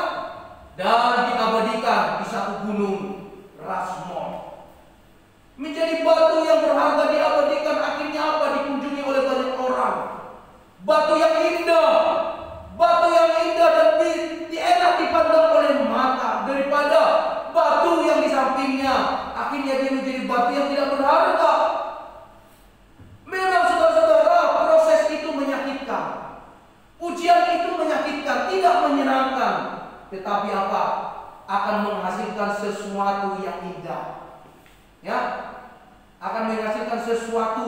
Speaker 3: dan diabadikan di satu gunung Rushmore. Menjadi batu yang berharga diabadikan, akhirnya apa? Dikunjungi oleh banyak orang. Batu yang indah dan enak dipandang oleh mata daripada batu yang di sampingnya. Akhirnya dia menjadi batu yang tidak berharga. Memang saudara-saudara, proses itu menyakitkan, ujian itu menyakitkan, tidak menyenangkan. Tetapi apa? Akan menghasilkan sesuatu yang indah, ya, akan menghasilkan sesuatu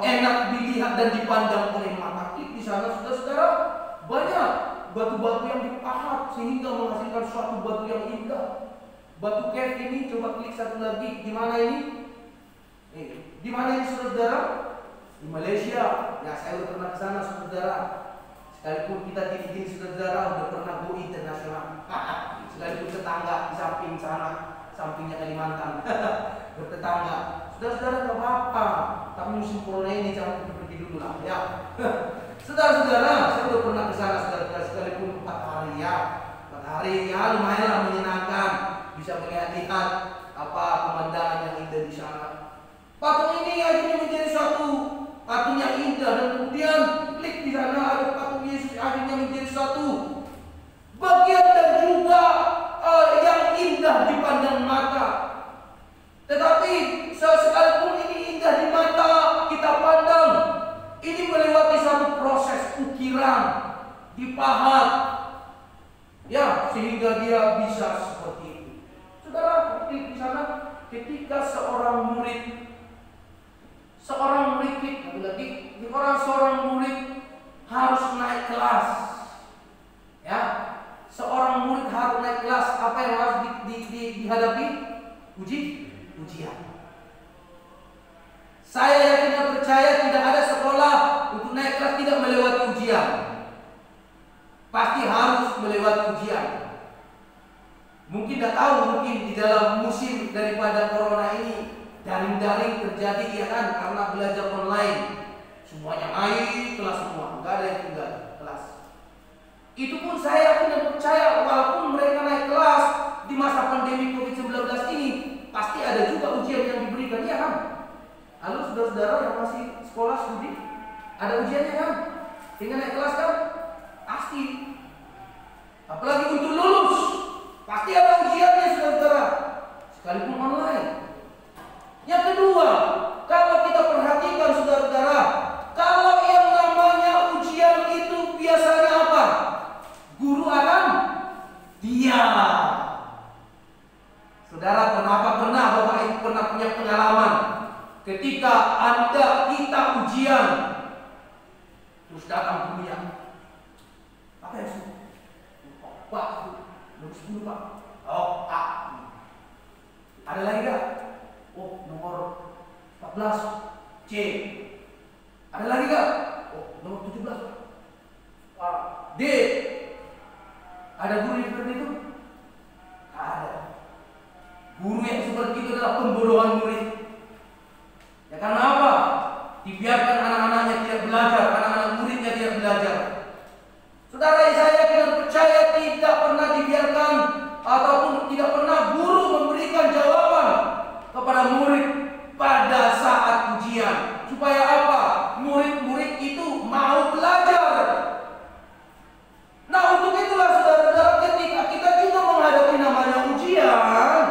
Speaker 3: enak dilihat dan dipandang oleh mata. Di sana, saudara-saudara, banyak batu-batu yang dipahat sehingga menghasilkan suatu batu yang indah. Batu Kef ini, coba klik satu lagi. Di mana ini? Di mana ini, saudara? Di Malaysia. Ya, saya udah pernah ke sana, saudara. Sekalipun kita tidak saudara, udah pernah go internasional. Sekalipun tetangga di samping sana, sampingnya Kalimantan, bertetangga. Saudara-saudara, nggak apa-apa. Tapi musim corona ini jangan pergi dulu lah, ya. Saudara-saudara, saya udah pernah ke sana, saudara-saudara, sekalipun 4 hari ya. 4 hari ya, lumayanlah menyenangkan. Bisa melihat pemandangan yang indah di sana. Patung ini akhirnya menjadi suatu patung yang indah, dan kemudian klik di sana ada patung Yesus, akhirnya menjadi suatu bagian dan juga yang indah dipandang mata. Tetapi sekalipun ini indah di mata kita pandang, ini melewati satu proses ukiran, dipahat, ya, sehingga dia bisa seperti itu. Saudara, di sana ketika seorang murid harus naik kelas, ya, seorang murid harus naik kelas. Apa yang harus dihadapi? Ujian. Saya yakin dan percaya tidak ada sekolah untuk naik kelas tidak melewati ujian. Pasti harus melewati ujian. Mungkin tidak tahu, mungkin di dalam musim daripada corona ini daring terjadi, ya kan, karena belajar online. Semuanya naik kelas semua, nggak ada yang tinggal kelas. Itu pun saya yakin dan percaya, walaupun mereka naik kelas di masa pandemi COVID-19 ini, pasti ada juga ujian yang diberikan, ya kan? Halo saudara-saudara yang masih sekolah studi, ada ujiannya kan? Tinggal naik kelas kan? Pasti. Apalagi untuk lulus, pasti ada ujiannya, saudara-saudara, sekalipun online. Yang kedua, kalau kita perhatikan, saudara-saudara, kalau yang namanya ujian itu biasanya apa? Guru akan diam. Saudara, pernah Bapak Ibu pernah punya pengalaman ketika kita ujian, terus datang gurunya, apa ya? Pak, nomor 10 Pak. Oh, A. Ada lagi gak? Oh, nomor 14 C. Ada lagi gak? Oh, nomor 17 D. Ada guru yang seperti itu? Ada. Guru yang seperti itu adalah pembodohan murid. Ya, karena apa? Dibiarkan anak-anaknya tidak belajar, anak-anak muridnya tidak belajar. Saudara, saya tidak percaya tidak pernah dibiarkan ataupun tidak pernah guru memberikan jawaban Supaya apa? Murid-murid itu mau belajar. Nah, untuk itulah saudara-saudara, ketika kita juga menghadapi namanya ujian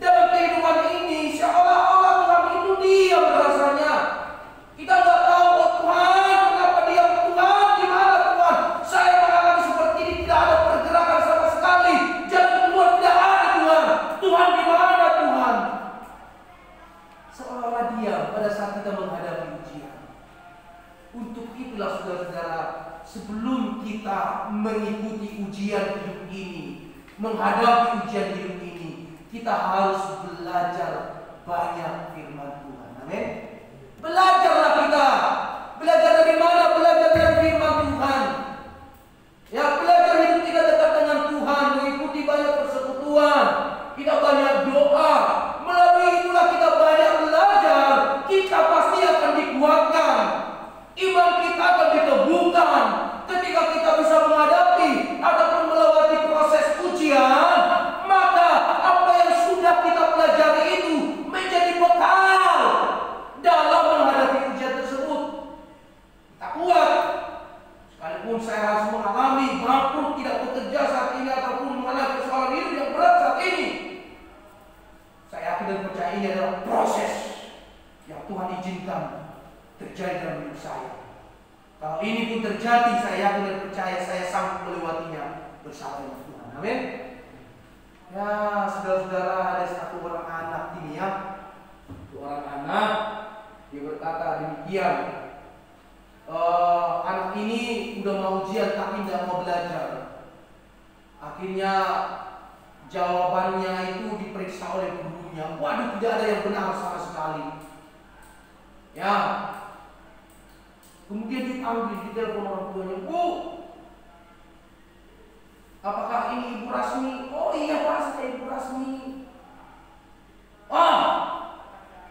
Speaker 3: dalam kehidupan ini, seolah-olah Tuhan itu diam rasanya. Kita nggak tahu, oh Tuhan, kenapa diam? Tuhan, di mana Tuhan? Saya mengalami seperti ini, tidak ada pergerakan sama sekali. Jalan keluar tidak ada Tuhan. Tuhan di mana Tuhan? Seolah-olah diam pada saat kita menghadapi ujian. Untuk itulah saudara-saudara, sebelum kita mengikuti ujian hidup ini, menghadapi ujian hidup ini, kita harus belajar banyak firman Tuhan. Amin. Belajarlah kita. Belajar dari mana? Belajar dari firman Tuhan. Ya, belajar hidup kita dekat dengan Tuhan, mengikuti banyak persekutuan, kita banyak doa. Melalui itulah kita banyak belajar. Kita pasti akan dikuatkan. Iman kita akan diteguhkan. Ketika kita bisa menghadapi ataupun melewati proses ujian, maka apa yang sudah kita pelajari itu menjadi bekal dalam menghadapi ujian tersebut. Kita kuat. Sekalipun saya harus mengalami bangkrut, tidak bekerja saat ini, ataupun mengalami persoalan hidup yang berat saat ini, saya yakin dan percaya ini adalah proses yang Tuhan izinkan terjadi dalam hidup saya. Kalau ini pun terjadi, saya yakin dan percaya saya sanggup melewatinya bersama dengan Tuhan. Amin. Ya, saudara-saudara, ada satu orang anak ini ya. Orang anak, dia berkata demikian. Anak ini udah mau ujian tapi tidak mau belajar. Akhirnya jawabannya itu diperiksa oleh gurunya. Waduh, tidak ada yang benar sama sekali. Ya. Kemudian dipanggil, ditelepon orang tuanya. Bu, apakah ini Ibu Rasmi? Oh iya Pak, saya Ibu Rasmi.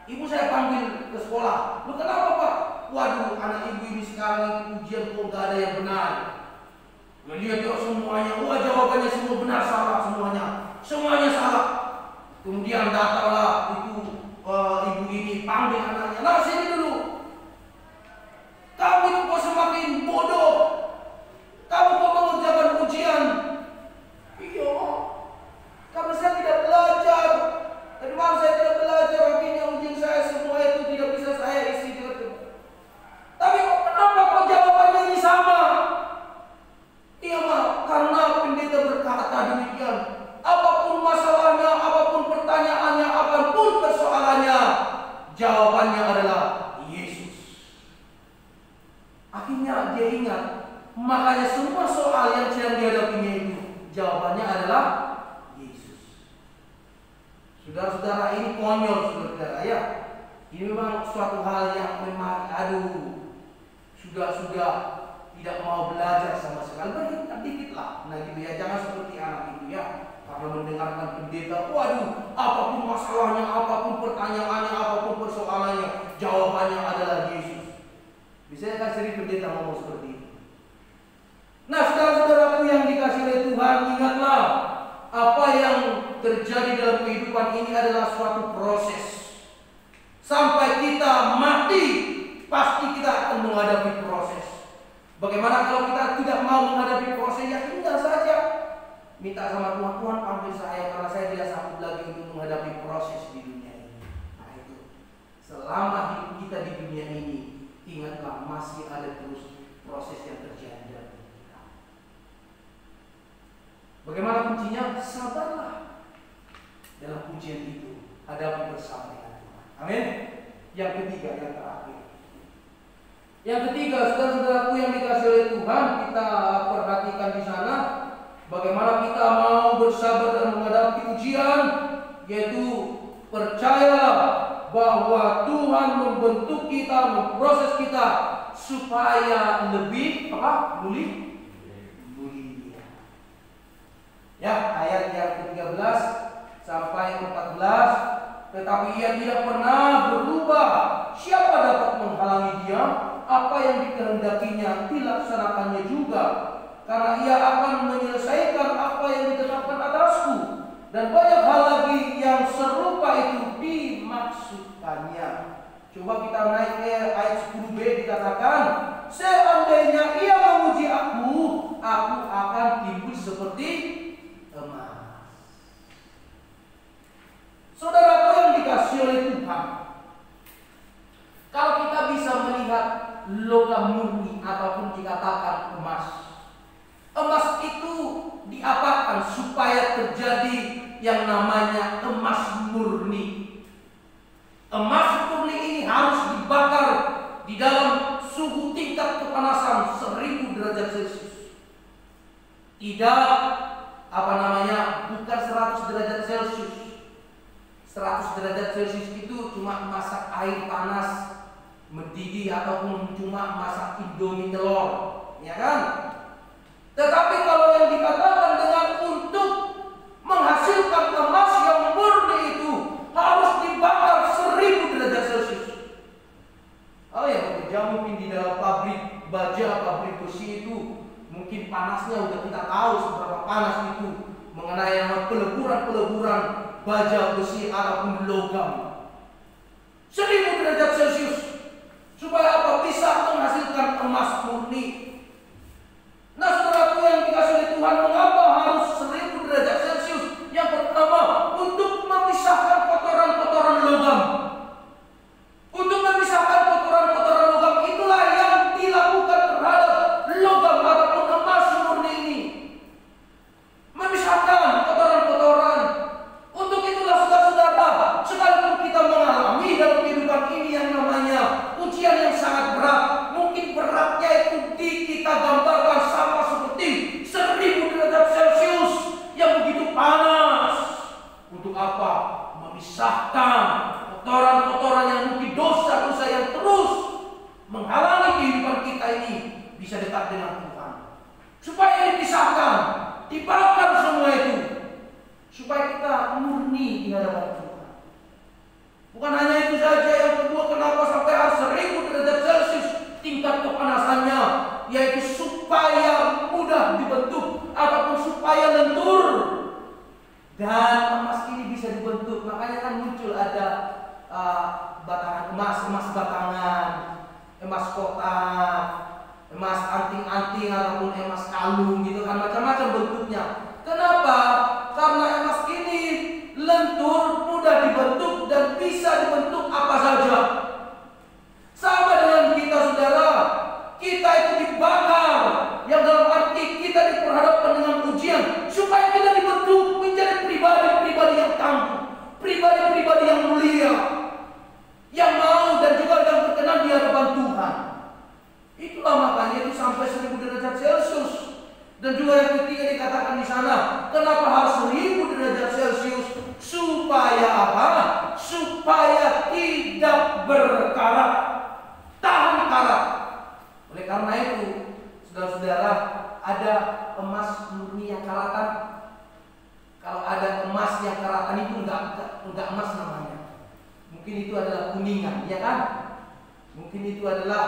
Speaker 3: Ibu saya panggil ke sekolah. Lu kenapa Pak? Waduh, anak ibu ini sekarang ujian kok gak ada yang benar. Lihat semuanya, wah jawabannya semua benar, salah semuanya. Semuanya salah. Kemudian datanglah ibu ini panggil anaknya. Nah, sini dulu. Kamu itu kok semakin bodoh. Kamu kok mengerjakan ujian? Iya, karena saya tidak belajar. Tadi malam saya tidak belajar, akhirnya ujian saya semua itu tidak bisa saya isi. Tapi kenapa kok jawabannya ini sama? Iya Mak, karena pendeta berkata demikian. Apapun masalahnya, apapun pertanyaannya, apapun persoalannya, jawabannya adalah Yesus. Akhirnya dia ingat, makanya semua soal yang sedang dihadapinya itu jawabannya adalah Yesus. Saudara-saudara, ini konyol saudara ya. Ini memang suatu hal yang memang sudah tidak mau belajar sama sekali. Berikan dikit lah, nah gitu ya, jangan seperti anak itu ya. Karena mendengarkan pendeta, waduh, apapun masalahnya, apapun pertanyaannya, apapun persoalannya, jawabannya adalah Yesus. Bisa kan sering pendeta ngomong seperti itu. Nah, saudara-saudaraku yang dikasih oleh Tuhan, ingatlah apa yang terjadi dalam kehidupan ini adalah suatu proses. Sampai kita mati, pasti kita akan menghadapi proses. Bagaimana kalau kita tidak mau menghadapi proses? Ya tinggal saja minta sama Tuhan, Tuhan panggil saya karena saya tidak sanggup lagi untuk menghadapi proses di dunia ini. Nah itu, selama hidup kita di dunia ini, ingatlah masih ada terus proses yang terjadi dalam hidup kita. Bagaimana kuncinya? Sabarlah dalam ujian itu, hadapi bersama dengan Tuhan. Amin. Yang ketiga, yang terakhir. Yang ketiga, saudara-saudaraku yang dikasih oleh Tuhan, kita perhatikan di sana bagaimana kita mau bersabar dalam menghadapi ujian, yaitu percaya bahwa Tuhan membentuk kita, memproses kita supaya lebih mulia. Ya, ayat yang ke-13 sampai 14. Tetapi ia tidak pernah berubah. Siapa dapat menghalangi dia? Apa yang dikehendakinya dilaksanakannya juga. Karena ia akan menyelesaikan apa yang ditetapkan atasku. Dan banyak hal lagi yang serupa itu dimaksudkannya. Coba Coba kita naik ke ayat 10b, dikatakan, seandainya ia memuji aku akan timbul seperti emas. Saudaraku yang dikasihi oleh Tuhan, kalau kita bisa melihat logam murni ataupun dikatakan emas, emas itu diapakan supaya terjadi yang namanya emas murni. Emas murni ini harus dibakar di dalam suhu tingkat kepanasan 1000 derajat Celcius. Tidak bukan 100 derajat Celcius. 100 derajat Celcius itu cuma masak air panas mendidih ataupun cuma masak indomie telur, ya kan? Tetapi kalau yang dikatakan dengan untuk menghasilkan emas yang murni itu harus dibakar 1000 derajat Celcius. Oh ya, bekerja mungkin di dalam pabrik baja, pabrik besi itu mungkin panasnya udah kita tahu seberapa panas itu mengenai peleburan baja besi ataupun logam. 1000 derajat Celcius supaya apa? Bisa menghasilkan emas murni. Nah, saudaraku yang dikasihi oleh Tuhan, mengapa harus 1000 derajat Celcius? Yang pertama, untuk memisahkan kotoran-kotoran logam. Untuk memisahkan kotoran-kotoran logam itulah yang dilakukan terhadap logam ataupun emas murni ini. Memisahkan kotoran-kotoran. Untuk itulah saudara-saudara, sekalipun kita mengalami dalam kehidupan ini yang namanya ujian yang sangat berat, mungkin beratnya itu kita gambarkan sama seperti 1000 derajat Celcius yang begitu panas. Untuk apa? Memisahkan kotoran-kotoran yang mungkin dosa-dosa yang terus menghalangi kehidupan kita ini bisa dekat dengan Tuhan. Supaya dipisahkan, dibakar semua itu, supaya kita murni di hadapan Tuhan. Bukan hanya itu saja, yang kedua, kenapa sampai harus 1000 derajat Celcius tingkat kepanasannya, yaitu supaya mudah dibentuk ataupun supaya lentur. Dan emas ini bisa dibentuk, makanya kan muncul ada batangan emas batangan, emas kotak, emas anting-anting ataupun emas kalung gitu kan, macam-macam bentuknya. Kenapa? Karena emas ini lentur, mudah dibentuk dan bisa dibentuk apa saja. Sama dengan kita, saudara, kita itu dibakar, yang dalam arti kita diperhadapkan dengan ujian supaya kita dibentuk menjadi pribadi-pribadi yang tangguh, pribadi-pribadi yang mulia, yang mau dan juga yang berkenan di hadapan Tuhan. Itulah makanya itu sampai 1000 derajat Celcius. Dan juga yang ketiga dikatakan di sana, kenapa harus 1000 derajat Celcius? Supaya apa? Supaya tidak berkarat, tahan karat. Oleh karena itu, saudara-saudara, ada emas murni yang karatan. Kalau ada emas yang karatan itu enggak emas namanya. Mungkin itu adalah kuningan, ya kan? Mungkin itu adalah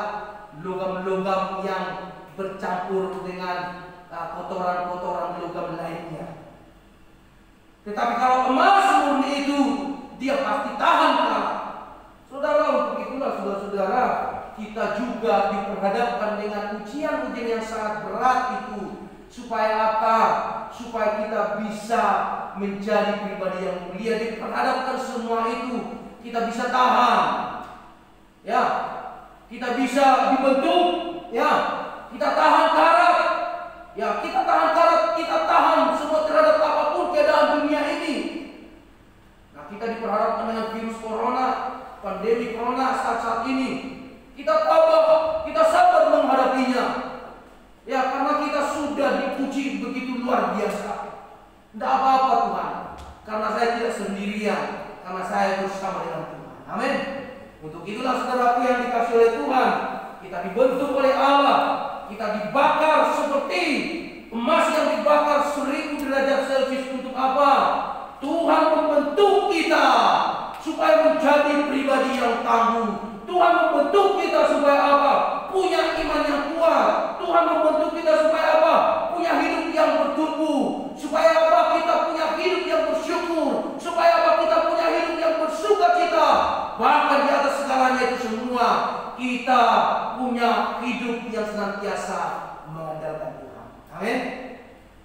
Speaker 3: logam-logam yang bercampur dengan kotoran-kotoran logam lainnya. Tetapi kalau emas murni itu, dia pasti tahan karat. Saudara, untuk itulah saudara-saudara, kita juga diperhadapkan dengan ujian-ujian yang sangat berat itu. Supaya apa? Supaya kita bisa menjadi pribadi yang mulia. Diperhadapkan semua itu, kita bisa tahan, ya, kita bisa dibentuk, ya, kita tahan karat, ya, kita tahan karat, kita tahan semua terhadap apapun keadaan dunia ini. Nah, kita diperhadapkan dengan virus corona, pandemi corona saat ini. Kita tabah, kita sabar menghadapinya, ya, karena kita sudah dipuji begitu luar biasa. Tidak apa-apa Tuhan, karena saya tidak sendirian, karena saya bersama dengan Tuhan. Amin. Untuk itulah saudaraku yang dikasihi oleh Tuhan, kita dibentuk oleh Allah, kita dibakar seperti emas yang dibakar 1000 derajat Celcius. Untuk apa? Tuhan membentuk kita supaya menjadi pribadi yang tangguh. Tuhan membentuk kita supaya apa? Punya iman yang kuat. Tuhan membentuk kita supaya apa? Punya hidup yang bertumbuh. Supaya apa? Kita punya hidup yang bersyukur. Supaya apa? Kita punya hidup yang bersukacita. Bahkan di atas segalanya itu semua, kita punya hidup yang senantiasa mengandalkan Tuhan. Amin.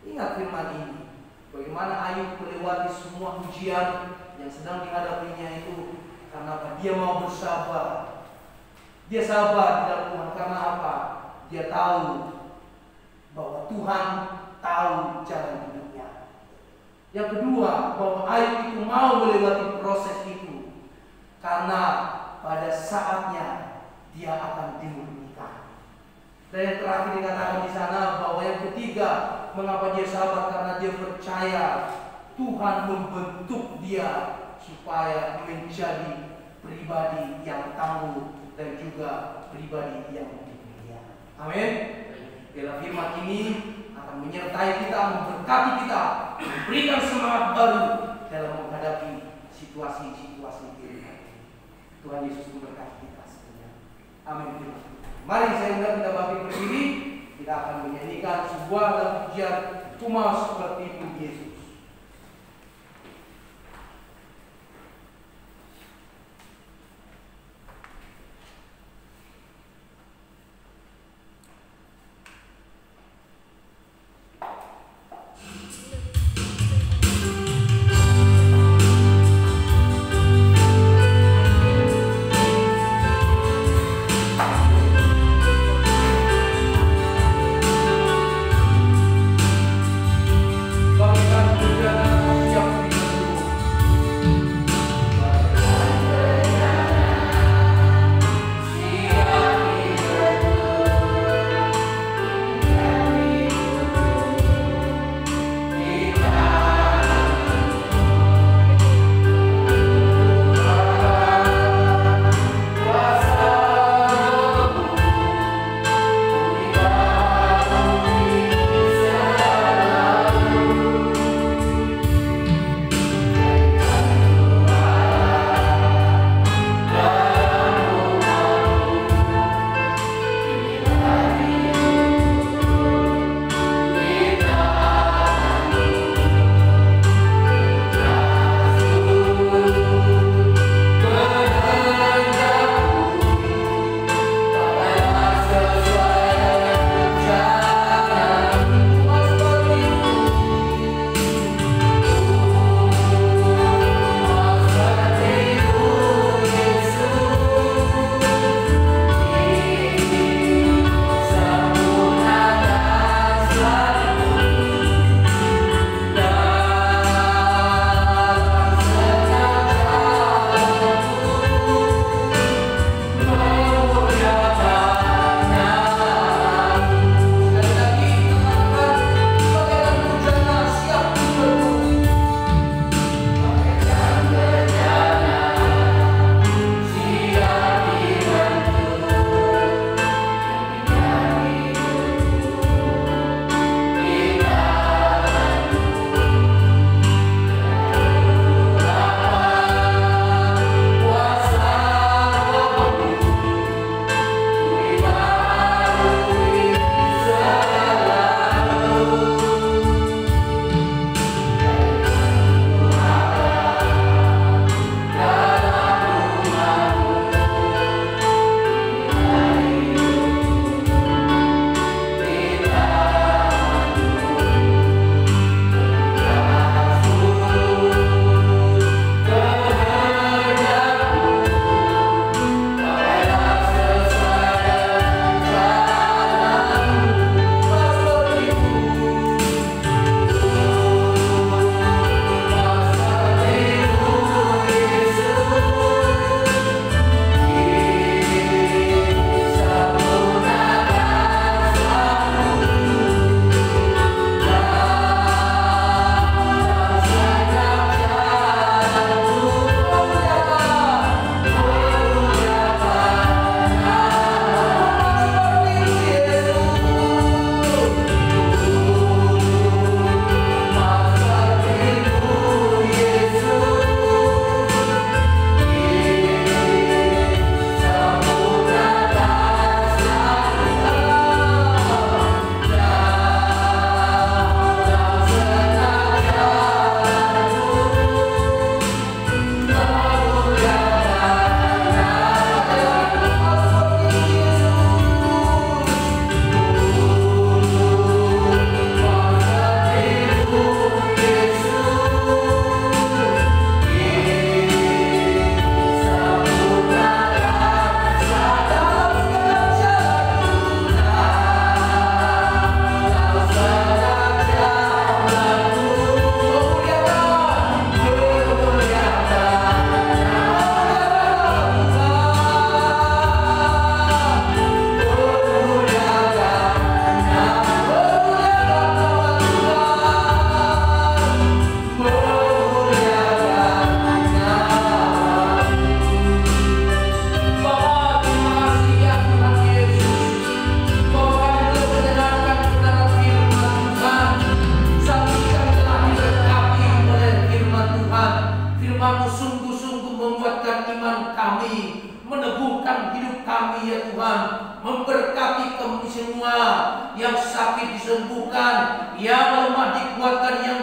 Speaker 3: Ingat firman ini. Bagaimana Ayub melewati semua ujian yang sedang dihadapinya itu karena apa? Dia mau bersabar. Dia sabar di dalam Tuhan karena apa? Dia tahu bahwa Tuhan tahu jalan hidupnya. Yang kedua, bahwa Ayub itu mau melewati proses itu karena pada saatnya dia akan dimurnikan. Dan yang terakhir dikatakan di sana bahwa yang ketiga, mengapa dia sabar? Karena dia percaya Tuhan membentuk dia supaya menjadi pribadi yang tangguh dan juga pribadi yang mulia. Amin. Bila firman ini akan menyertai kita, memberkati kita, memberikan semangat baru dalam menghadapi situasi-situasi kehidupan. Tuhan Yesus memberkati kita semuanya. Amin. Mari saya undang kita bangkit berdiri. Kita akan menyanyikan sebuah lagu pujian Kuma Seperti Tuhan Yesus. Bangkitkan memberkati kami semua, yang sakit disembuhkan, yang lemah dikuatkan, yang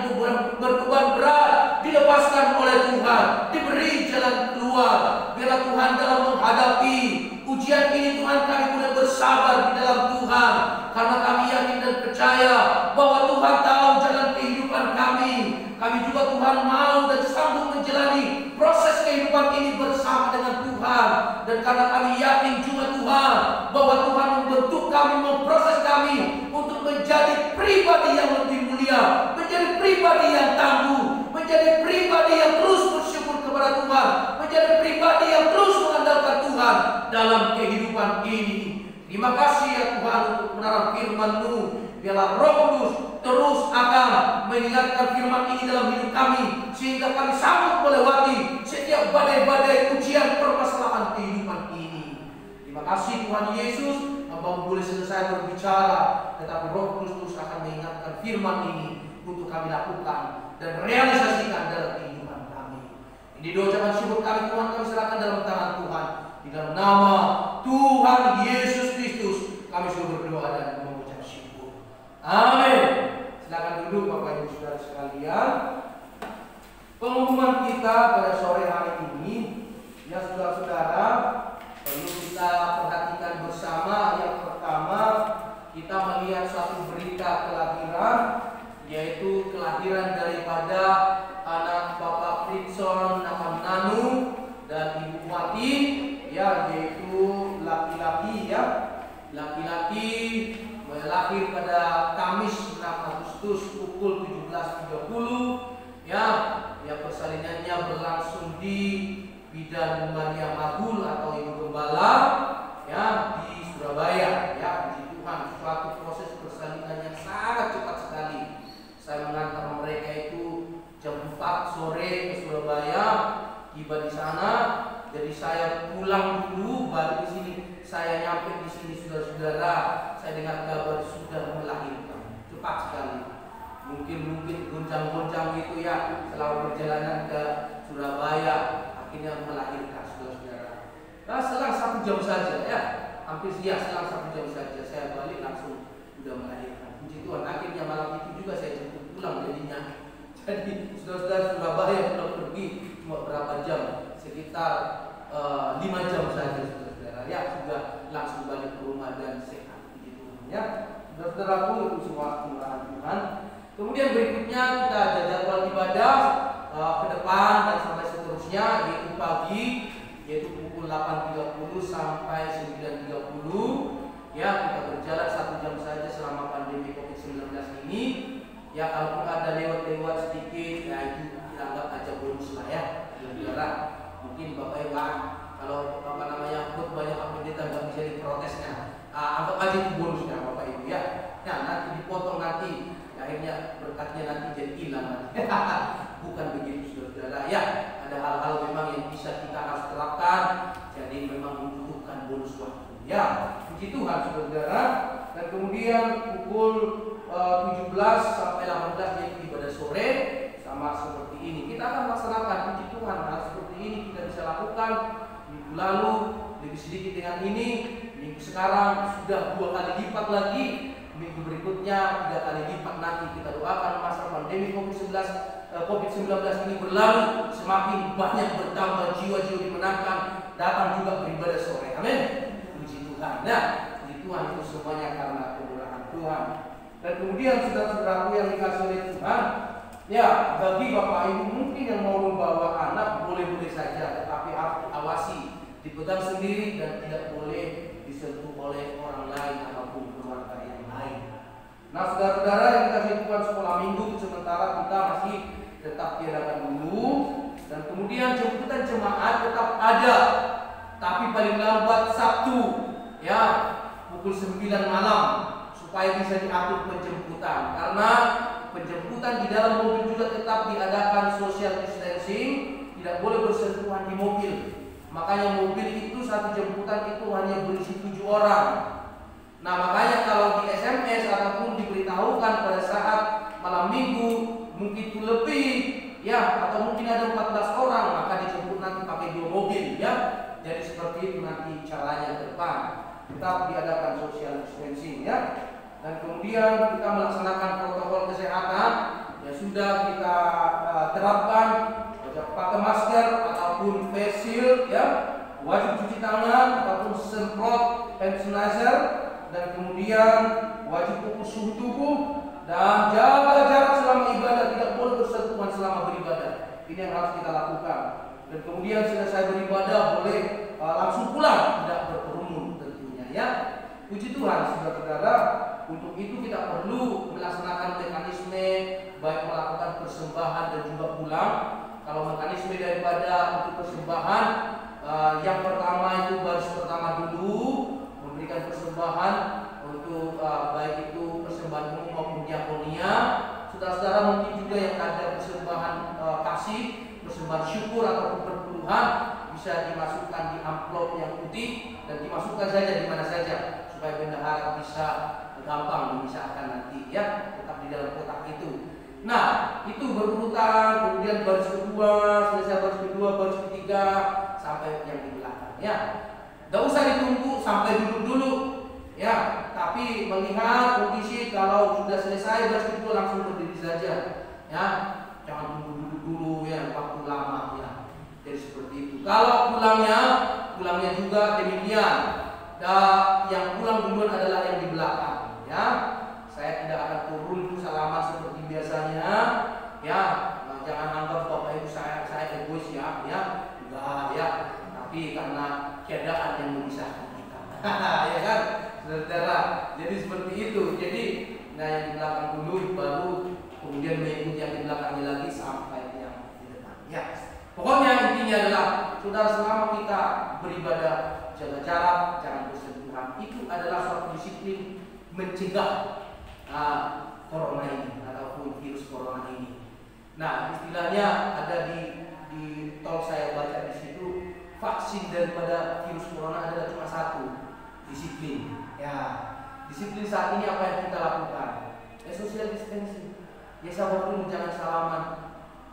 Speaker 3: berbeban berat dilepaskan oleh Tuhan, diberi jalan keluar. Biarlah Tuhan dalam menghadapi ujian ini, Tuhan, kami boleh bersabar di dalam Tuhan, karena kami yakin dan percaya bahwa Tuhan tahu jalan kehidupan kami. Kami juga, Tuhan, mau dan sanggup menjalani proses kehidupan ini bersama dengan Tuhan. Dan karena kami yakin juga, Tuhan, bahwa Tuhan membentuk kami, memproses kami untuk menjadi pribadi yang lebih mulia, menjadi pribadi yang tangguh, menjadi pribadi yang terus bersyukur kepada Tuhan, menjadi pribadi yang terus mengandalkan Tuhan dalam kehidupan ini. Terima kasih ya Tuhan untuk menaruh firman-Mu. Biarlah Roh Kudus terus akan mengingatkan firman ini dalam hidup kami, sehingga kami sanggup melewati setiap badai-badai ujian permasalahan kehidupan ini. Terima kasih Tuhan Yesus, Hamba boleh selesai berbicara, tetapi Roh Kudus terus akan mengingatkan firman ini untuk kami lakukan dan realisasikan dalam kehidupan kami. Ini doa ucapan syukur kami, Tuhan, kami serahkan dalam tangan Tuhan. Di dalam nama Tuhan Yesus Kristus kami sudah berdoa dan mengucap syukur. Amin. Silakan duduk Bapak Ibu Saudara sekalian. Pengumuman kita pada sore hari ini, ya saudara-saudara, perlu kita perhatikan bersama. Yang pertama, kita melihat suatu berita kelahiran, yaitu kelahiran daripada anak Bapak Fritson Nakamnanu dan Ibu Wati, ya, yaitu laki-laki, ya, laki-laki lahir pada Kamis 6 Agustus pukul 17.30, ya, persalinannya berlangsung di Bidan Maria Magul atau Ibu Gembala, ya, di Surabaya, ya. Puji Tuhan, suatu proses persalinan yang sangat cepat sekali. Saya mengantar mereka itu jam 4 sore ke Surabaya, tiba di sana. Jadi saya pulang dulu, baru di sini. Saya nyampe di sini, saudara-saudara, saya dengar kabar sudah melahirkan. Cepat sekali. Mungkin gonjang-gonjang gitu, ya, selama perjalanan ke Surabaya, akhirnya melahirkan, saudara-saudara. Nah, selang 1 jam saja, ya, hampir selang 1 jam saja saya balik langsung sudah melahirkan. Puji Tuhan, akhirnya malam itu juga saya jemput pulang jadinya. Jadi saudara-saudara, Surabaya sudah pergi cuma berapa jam, sekitar 5 jam saja, saudara-saudara, ya, sudah langsung balik ke rumah dan sehat, gitu, ya. Saudara-saudaraku, itu semua kemurahan Tuhan. Kemudian berikutnya kita ada jadwal ibadah ke depan dan sampai seterusnya, yaitu pagi, yaitu pukul 8.30 sampai 9.30, ya. Kita berjalan 1 jam saja selama pandemi COVID-19 ini, ya. Kalau ada lewat-lewat sedikit, ya, itu kita anggap aja bonus lah, ya, saudara. Mungkin Bapak Ibu, kalau banyak pendeta nggak bisa diprotesnya, anggap aja itu bonusnya Bapak Ibu, ya. Nah, nanti dipotong nanti, akhirnya berkatnya nanti jadi hilang. Bukan begitu, saudara, ya. Ada hal-hal memang yang bisa kita harus terapkan, jadi memang membutuhkan bonus waktu, ya. Puji Tuhan, saudara. Dan kemudian pukul 17 sampai 18 yaitu ibadah sore, sama seperti ini. Kita akan laksanakan, puji Tuhan, hal seperti ini kita bisa lakukan. Minggu lalu lebih sedikit dengan ini, minggu sekarang sudah 2 kali lipat lagi, minggu berikutnya 3 kali lipat nanti. Kita doakan masa pandemi COVID-19 ini berlalu, semakin banyak bertambah jiwa-jiwa dimenangkan, datang juga beribadah sore. Amin. Puji Tuhan. Nah, puji Tuhan, itu semuanya karena kemurahan Tuhan. Dan kemudian saudara-saudaraku yang dikasih oleh Tuhan, ya, bagi Bapak Ibu mungkin yang mau membawa anak boleh-boleh saja, tetapi harus diawasi, dipegang sendiri dan tidak boleh disentuh oleh orang lain ataupun keluarga yang lain. Nah, saudara-saudara yang dikasih Tuhan, sekolah minggu sementara kita masih tetap tiadakan dulu, dan kemudian jemputan jemaat tetap ada, tapi paling lambat Sabtu, ya, pukul 9 malam, supaya bisa diatur penjemputan. Karena penjemputan di dalam mobil juga tetap diadakan social distancing, tidak boleh bersentuhan di mobil. Makanya mobil itu satu jemputan itu hanya berisi 7 orang. Nah, makanya kalau di SMS ataupun diberitahukan pada saat malam minggu mungkin itu lebih, ya, atau mungkin ada 14 orang, maka dijemput nanti pakai 2 mobil, ya. Jadi seperti itu nanti caranya ke depan. tetap diadakan social distancing ya. Dan kemudian kita melaksanakan protokol kesehatan yang sudah kita terapkan, pakai masker ataupun face shield ya, wajib cuci tangan ataupun semprot hand sanitizer, dan kemudian wajib ukur suhu tubuh dan jaga jarak selama ibadah, tidak boleh bersentuhan selama beribadah. Ini yang harus kita lakukan. Dan kemudian selesai beribadah boleh langsung pulang, tidak berkerumun tentunya ya. Puji Tuhan saudara-saudara, untuk itu kita perlu melaksanakan mekanisme baik melakukan persembahan dan juga pulang. Kalau mekanisme daripada untuk persembahan, yang pertama itu baris pertama dulu memberikan persembahan untuk baik itu persembahan umum maupun diakonia. Saudara-saudara mungkin juga yang ada persembahan kasih, persembahan syukur ataupun perpuluhan bisa dimasukkan di amplop yang putih dan dimasukkan saja di mana saja supaya bendahara bisa gampang dimisahkan nanti ya, tetap di dalam kotak itu. Nah, itu berurutan, kemudian baris kedua, selesai baris kedua, baris ketiga, sampai yang di belakang ya. Tidak usah ditunggu sampai duduk dulu ya, tapi melihat kondisi, kalau sudah selesai baris kedua langsung berdiri saja ya, jangan tunggu duduk dulu ya, waktu lama ya. Jadi seperti itu. Kalau pulangnya juga demikian. Yang pulang duluan adalah yang di belakang ya. Saya tidak akan turun salaman seperti biasanya ya. Jangan anggap Bapak Ibu saya egois ya, enggak ya. Tapi karena keadaan yang memisahkan kita. Ya kan, saudara. Jadi seperti itu. Jadi yang di belakang dulu, baru kemudian mengikuti yang di belakangnya lagi sampai yang di depan. Ya. Pokoknya intinya adalah saudara, selama kita beribadah, jaga jarak, jangan bersentuhan. Itu adalah suatu disiplin mencegah corona ini ataupun virus corona ini. Nah, istilahnya ada di tol saya baca di situ, vaksin daripada virus corona adalah cuma satu, disiplin. Ya, disiplin saat ini apa yang kita lakukan? Social distancing. Ya sabar dulu, jangan salaman.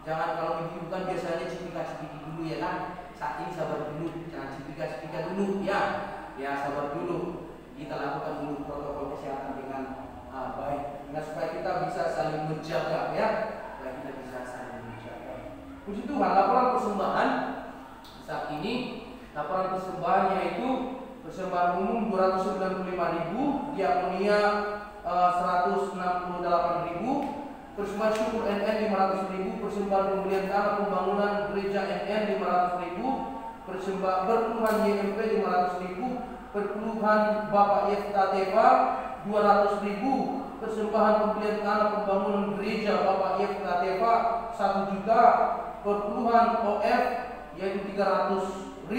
Speaker 3: Jangan, kalau minggu kan biasanya cipika-cipiki dulu ya kan. Saat ini sabar dulu, jangan cipika-cipika dulu ya. Ya sabar dulu. Kita lakukan dulu protokol kesehatan dengan baik. Nah, supaya kita bisa saling menjaga ya. Supaya kita bisa saling menjaga. Puji Tuhan, laporan persembahan saat ini, laporan persembahannya itu persembahan umum 295.000, diakonia 168.000, persembahan syukur NN 500.000, persembahan pembelian tanah pembangunan gereja NN 500.000, persembahan perpuluhan YMP 500.000, perpuluhan Bapak Yefta Teva 200.000, persembahan pembelian tanah pembangunan gereja Bapak Yefta Teva 1 juta, perpuluhan OF yaitu 300.000,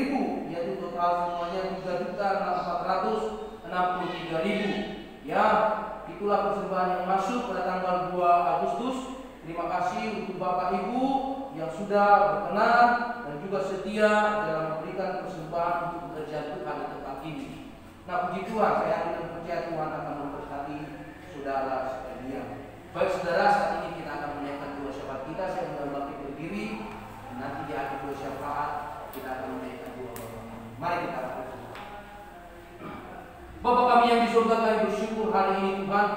Speaker 3: yaitu total semuanya 3.463.000 ya. Itulah persembahan yang masuk pada tanggal 2 Agustus. Terima kasih untuk Bapak Ibu yang sudah berkenan dan juga setia dalam memberikan persembahan untuk pekerjaan Tuhan di tempat ini. Nah, puji Tuhan, saya yakin dan percaya Tuhan akan memberkati saudara sekalian. Baik saudara, saat ini kita akan menaikkan dua syafaat kita. Saya undang Bapak berdiri, dan nanti di akhir dua syafaat kita akan menaikkan dua bapak. Mari kita lakukan. Bapa kami yang di surga, kami bersyukur hari ini Tuhan,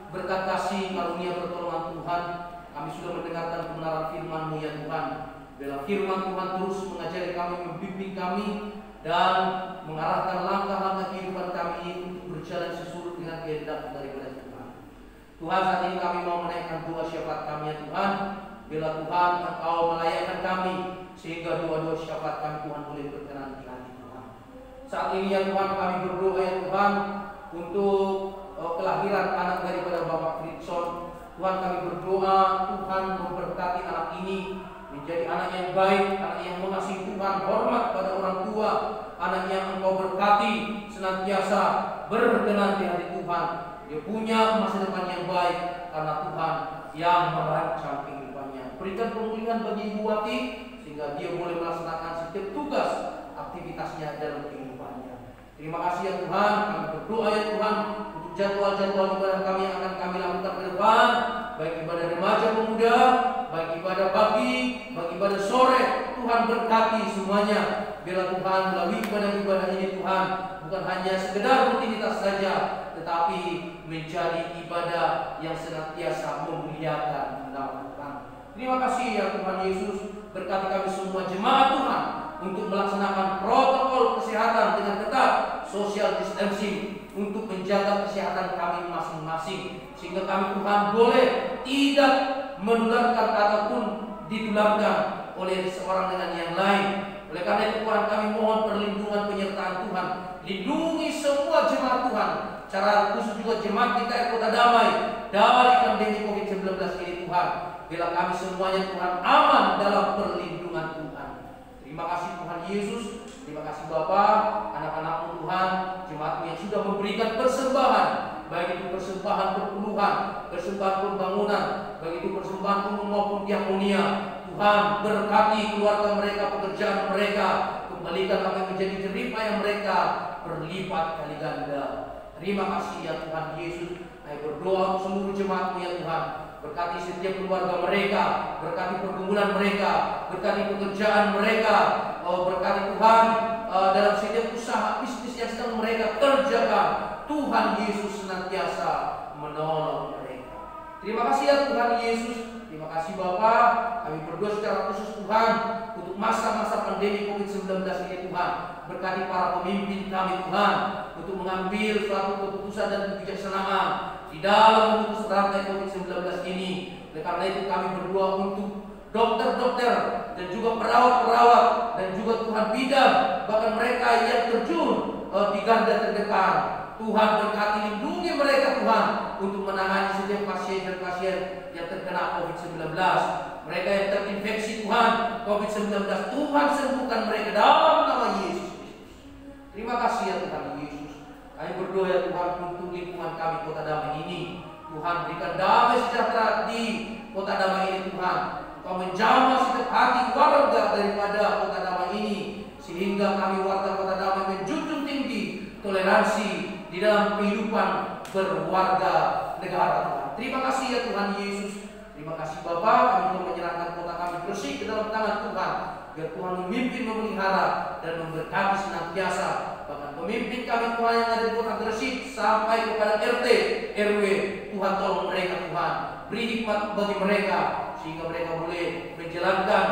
Speaker 3: berkat kasih karunia pertolongan Tuhan, kami sudah mendengarkan kebenaran firman-Mu ya Tuhan. Biarlah firman Tuhan terus mengajari kami, membimbing kami, dan mengarahkan langkah-langkah kehidupan kami ini untuk berjalan sesuai dengan kehendak daripada Tuhan. Tuhan, saat ini kami mau menaikkan dua syafaat kami ya Tuhan. Bila Tuhan Engkau melayakkan kami, sehingga dua-dua syafaat kami Tuhan boleh berkenan di hati Tuhan. Saat ini ya Tuhan, kami berdoa ya Tuhan untuk kelahiran anak daripada Bapak Fritson. Tuhan, kami berdoa Tuhan memberkati anak ini menjadi anak yang baik, anak yang mengasihi Tuhan, hormat pada orang tua, anak yang Engkau berkati senantiasa berkenan di hati Tuhan. Dia punya masa depan yang baik karena Tuhan yang merancang kehidupannya. Berikan pemulihan bagi Ibu Wati sehingga dia boleh melaksanakan setiap tugas aktivitasnya dalam kehidupannya. Terima kasih ya Tuhan, kami berdoa ya Tuhan untuk jadwal-jadwal ibadah kami yang akan kami lakukan ke depan, baik ibadah remaja pemuda, baik ibadah pagi, baik ibadah sore. Tuhan berkati semuanya. Biarlah Tuhan melalui ibadah-ibadah ini Tuhan
Speaker 2: bukan hanya sekedar rutinitas saja, tetapi menjadi ibadah yang senantiasa memuliakan nama Tuhan. Terima kasih ya Tuhan Yesus, berkati kami semua jemaat Tuhan untuk melaksanakan protokol kesehatan dengan ketat, social distancing, untuk menjaga kesehatan kami masing-masing, sehingga kami Tuhan boleh tidak menularkan ataupun ditularkan oleh seorang dengan yang lain. Oleh karena itu Tuhan, kami mohon perlindungan penyertaan Tuhan. Lindungi semua jemaat Tuhan, secara khusus juga jemaat kita Kota Damai dari pandemi COVID-19 ini Tuhan. Bila kami semuanya Tuhan aman dalam perlindungan Tuhan. Terima kasih Tuhan Yesus. Terima kasih Bapa, anak-anak-Mu Tuhan, jemaat-Mu yang sudah memberikan persembahan, baik itu persembahan perpuluhan, persembahan pembangunan, baik itu persembahan umum maupun diakonia. Tuhan berkati keluarga mereka, pekerjaan mereka, kembalikan apa yang menjadi jeripaya mereka berlipat kali ganda. Terima kasih ya Tuhan Yesus. Saya berdoa untuk seluruh jemaat-Mu ya Tuhan. Berkati setiap keluarga mereka, berkati pergumulan mereka, berkati pekerjaan mereka, berkati Tuhan dalam setiap usaha bisnis yang sedang mereka kerjakan. Tuhan Yesus senantiasa menolong mereka. Terima kasih ya Tuhan Yesus. Terima kasih Bapa. Kami berdoa secara khusus Tuhan untuk masa-masa pandemi COVID-19 ini Tuhan. Berkati para pemimpin kami Tuhan untuk mengambil suatu keputusan dan kebijaksanaan di dalam memutus rantai COVID-19 ini. Oleh karena itu kami berdoa untuk dokter-dokter dan juga perawat-perawat dan juga Tuhan bidan, bahkan mereka yang terjun di garda terdepan. Tuhan berkati, lindungi mereka Tuhan untuk menangani setiap pasien-pasien yang terkena COVID-19. Mereka yang terinfeksi Tuhan COVID-19, Tuhan sembuhkan mereka dalam nama Yesus Kristus. Terima kasih ya Tuhan Yesus. Kami berdoa ya Tuhan untuk lingkungan kami Kota Damai ini. Tuhan berikan damai sejahtera di Kota Damai ini Tuhan. Engkau menjamah setiap hati warga daripada Kota Damai ini, sehingga kami warga Kota Damai menjunjung tinggi toleransi di dalam kehidupan berwarga negara Tuhan. Terima kasih ya Tuhan Yesus. Terima kasih Bapa, kami juga menyerahkan kota kami bersih ke dalam tangan Tuhan. Biar Tuhan memimpin, memelihara, dan memberkati senantiasa. Bahkan pemimpin kami Tuhan yang ada di Kota Gresik sampai kepada RT, RW, Tuhan tolong mereka Tuhan. Beri hikmat bagi mereka, sehingga mereka boleh menjalankan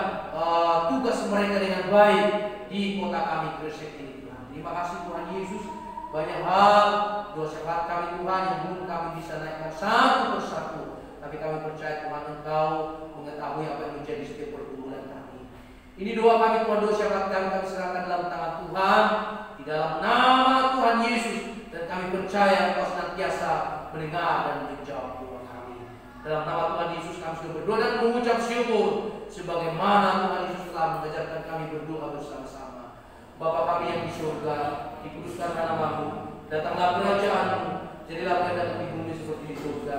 Speaker 2: tugas mereka dengan baik di kota kami Gresik ini Tuhan. Terima kasih Tuhan Yesus. Banyak hal doa syafaat kami Tuhan yang belum kami bisa naikkan satu persatu, tapi kami percaya Tuhan Engkau mengetahui apa yang menjadi setiap pergumulan kami. Ini doa kami Tuhan, doa syafaat kami serahkan dalam tangan Tuhan, di dalam nama Tuhan Yesus, dan kami percaya Engkau senantiasa mendengar dan menjawab doa kami. Dalam nama Tuhan Yesus kami sudah berdoa dan mengucap syukur, sebagaimana Tuhan Yesus telah mengajarkan kami berdoa bersama-sama. Bapa kami yang di surga, dikuduskanlah nama-Mu, datanglah kerajaan-Mu, jadilah kehendak-Mu di bumi seperti di surga.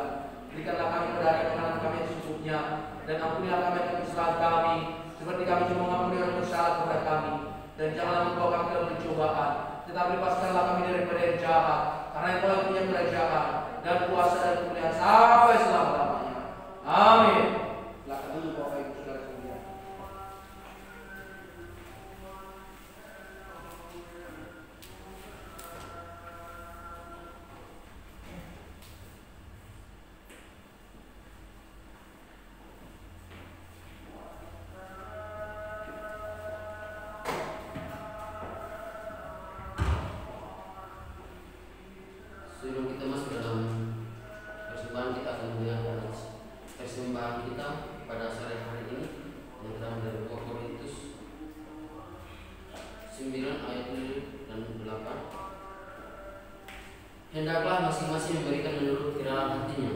Speaker 2: Berikanlah kami pada hari makanan kami yang secukupnya, dan ampunilah kami akan kesalahan kami, seperti kami juga mengampuni orang bersalah kepada kami. Dan janganlah membawa kami dalam pencobaan, tetapi lepaskanlah kami daripada yang jahat, karena Engkau yang punya kerajaan dan kuasa dan kemuliaan sampai selama-lamanya. Amin. Silakan dulu Bapak Ibu Saudara sekalian.
Speaker 1: Sebelum kita masuk dalam persembahan, kita akan mendengarkan persembahan kita pada sore hari ini yang terambil dari 2 Korintus 9 ayat 7 dan 8. Hendaklah masing-masing memberikan menurut kiraman hatinya,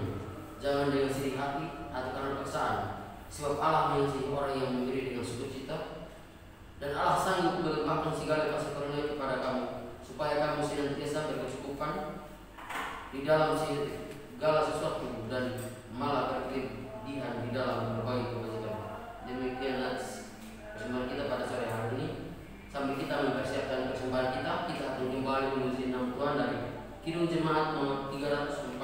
Speaker 1: jangan dengan sedih hati atau karena paksaan, sebab Allah mengasihi orang yang memberi dengan sukacita, dan Allah sanggup melimpahkan segala kasih karunia kepada kamu, supaya kamu senantiasa berkecukupan di dalam segala sesuatu dan malah berkelebihan di dalam berbagai kebajikan. Demikianlah persembahan kita pada sore hari ini. Sambil kita mempersiapkan persembahan kita akan kembali menuju nama Tuhan dari Kidung Jemaat nomor 346.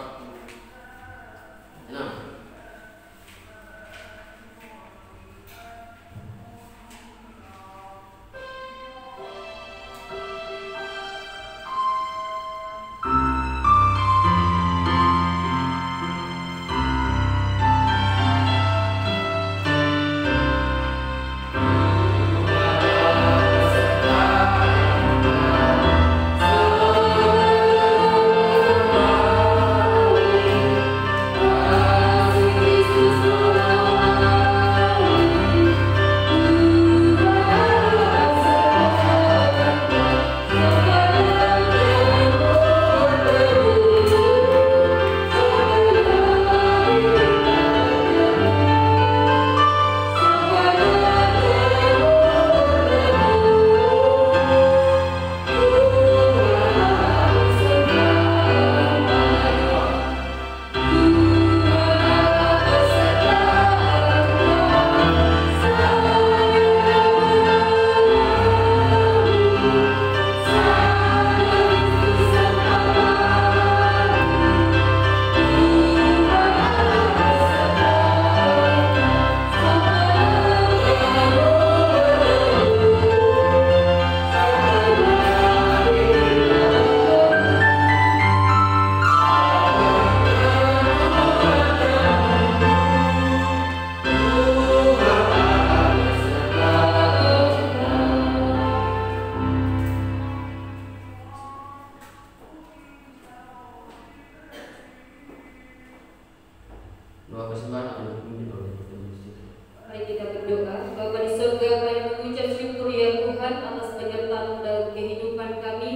Speaker 1: Doa persembahan akan dipimpin oleh kita di situ.
Speaker 4: Mari kita berdoa. Bapa di surga, kami mengucap syukur ya Tuhan atas penyertaan dalam kehidupan kami.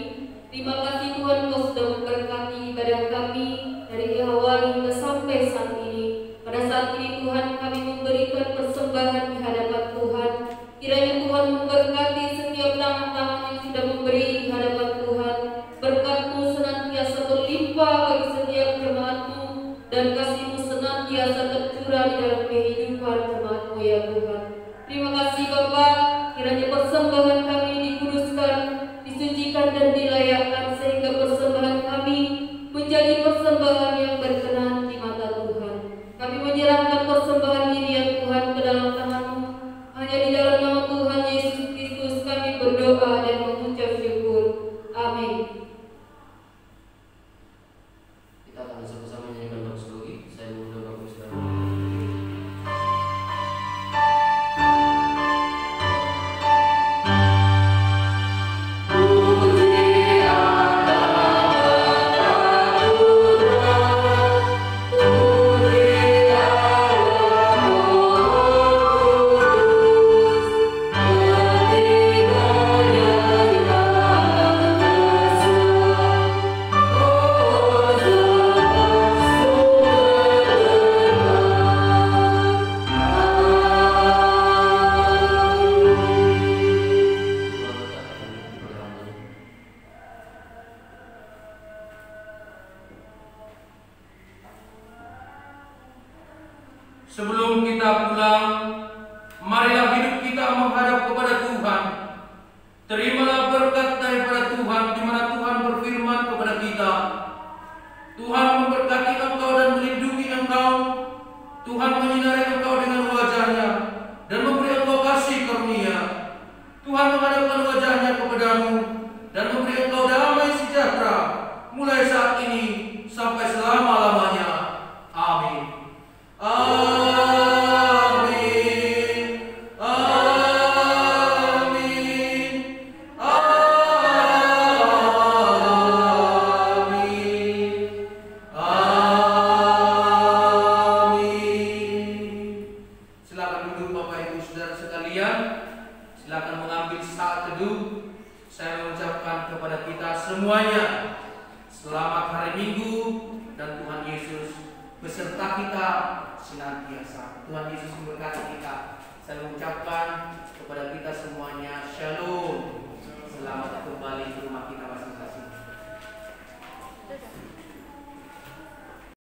Speaker 4: Terima kasih Tuhan, Kau sudah memberkati ibadah kami dari awal hingga sampai saat ini. Pada saat ini Tuhan, kami memberikan persembahan di hadapan Tuhan. Kiranya Tuhan memberkati setiap tangan-tangan yang sudah memberi di hadapan Tuhan. Berkat-Mu senantiasa berlimpah bagi setiap jemaat-Mu, dan kasih-Mu senantiasa tercurah di dalam kehidupan jemaat-Mu ya Tuhan. Terima kasih Bapa, kiranya persembahan kami dikuduskan, disucikan dan dilayakkan, sehingga persembahan kami menjadi persembahan yang berkenan di mata Tuhan. Kami menyerahkan persembahan ini ya Tuhan ke dalam tangan-Mu. Hanya di dalam nama Tuhan Yesus Kristus kami berdoa dan mengucap syukur. Amin.
Speaker 1: Kita akan sama-sama menyanyikan doksologi. Saya mengundang Bapak Ibu Saudara.
Speaker 2: Sebelum kita pulang, marilah hidup kita menghadap kepada Tuhan. Terimalah berkat daripada Tuhan, di mana Tuhan berfirman kepada kita. Tuhan memberkati engkau dan melindungi engkau. Tuhan menyinari engkau dengan wajah-Nya dan memberi engkau kasih karunia. Tuhan menghadapkan wajah-Nya kepadamu dan memberi engkau damai sejahtera, mulai saat ini sampai selama-lamanya. Amin. Amin. Amin. Amin. Amin. Silakan duduk Bapak Ibu Saudara sekalian. Silakan mengambil saat teduh. Saya mengucapkan kepada kita semuanya selamat hari Minggu, dan Tuhan Yesus beserta kita senantiasa. Tuhan Yesus memberkati kita. Saya mengucapkan kepada kita semuanya Shalom. Selamat kembali ke rumah kita masing-masing.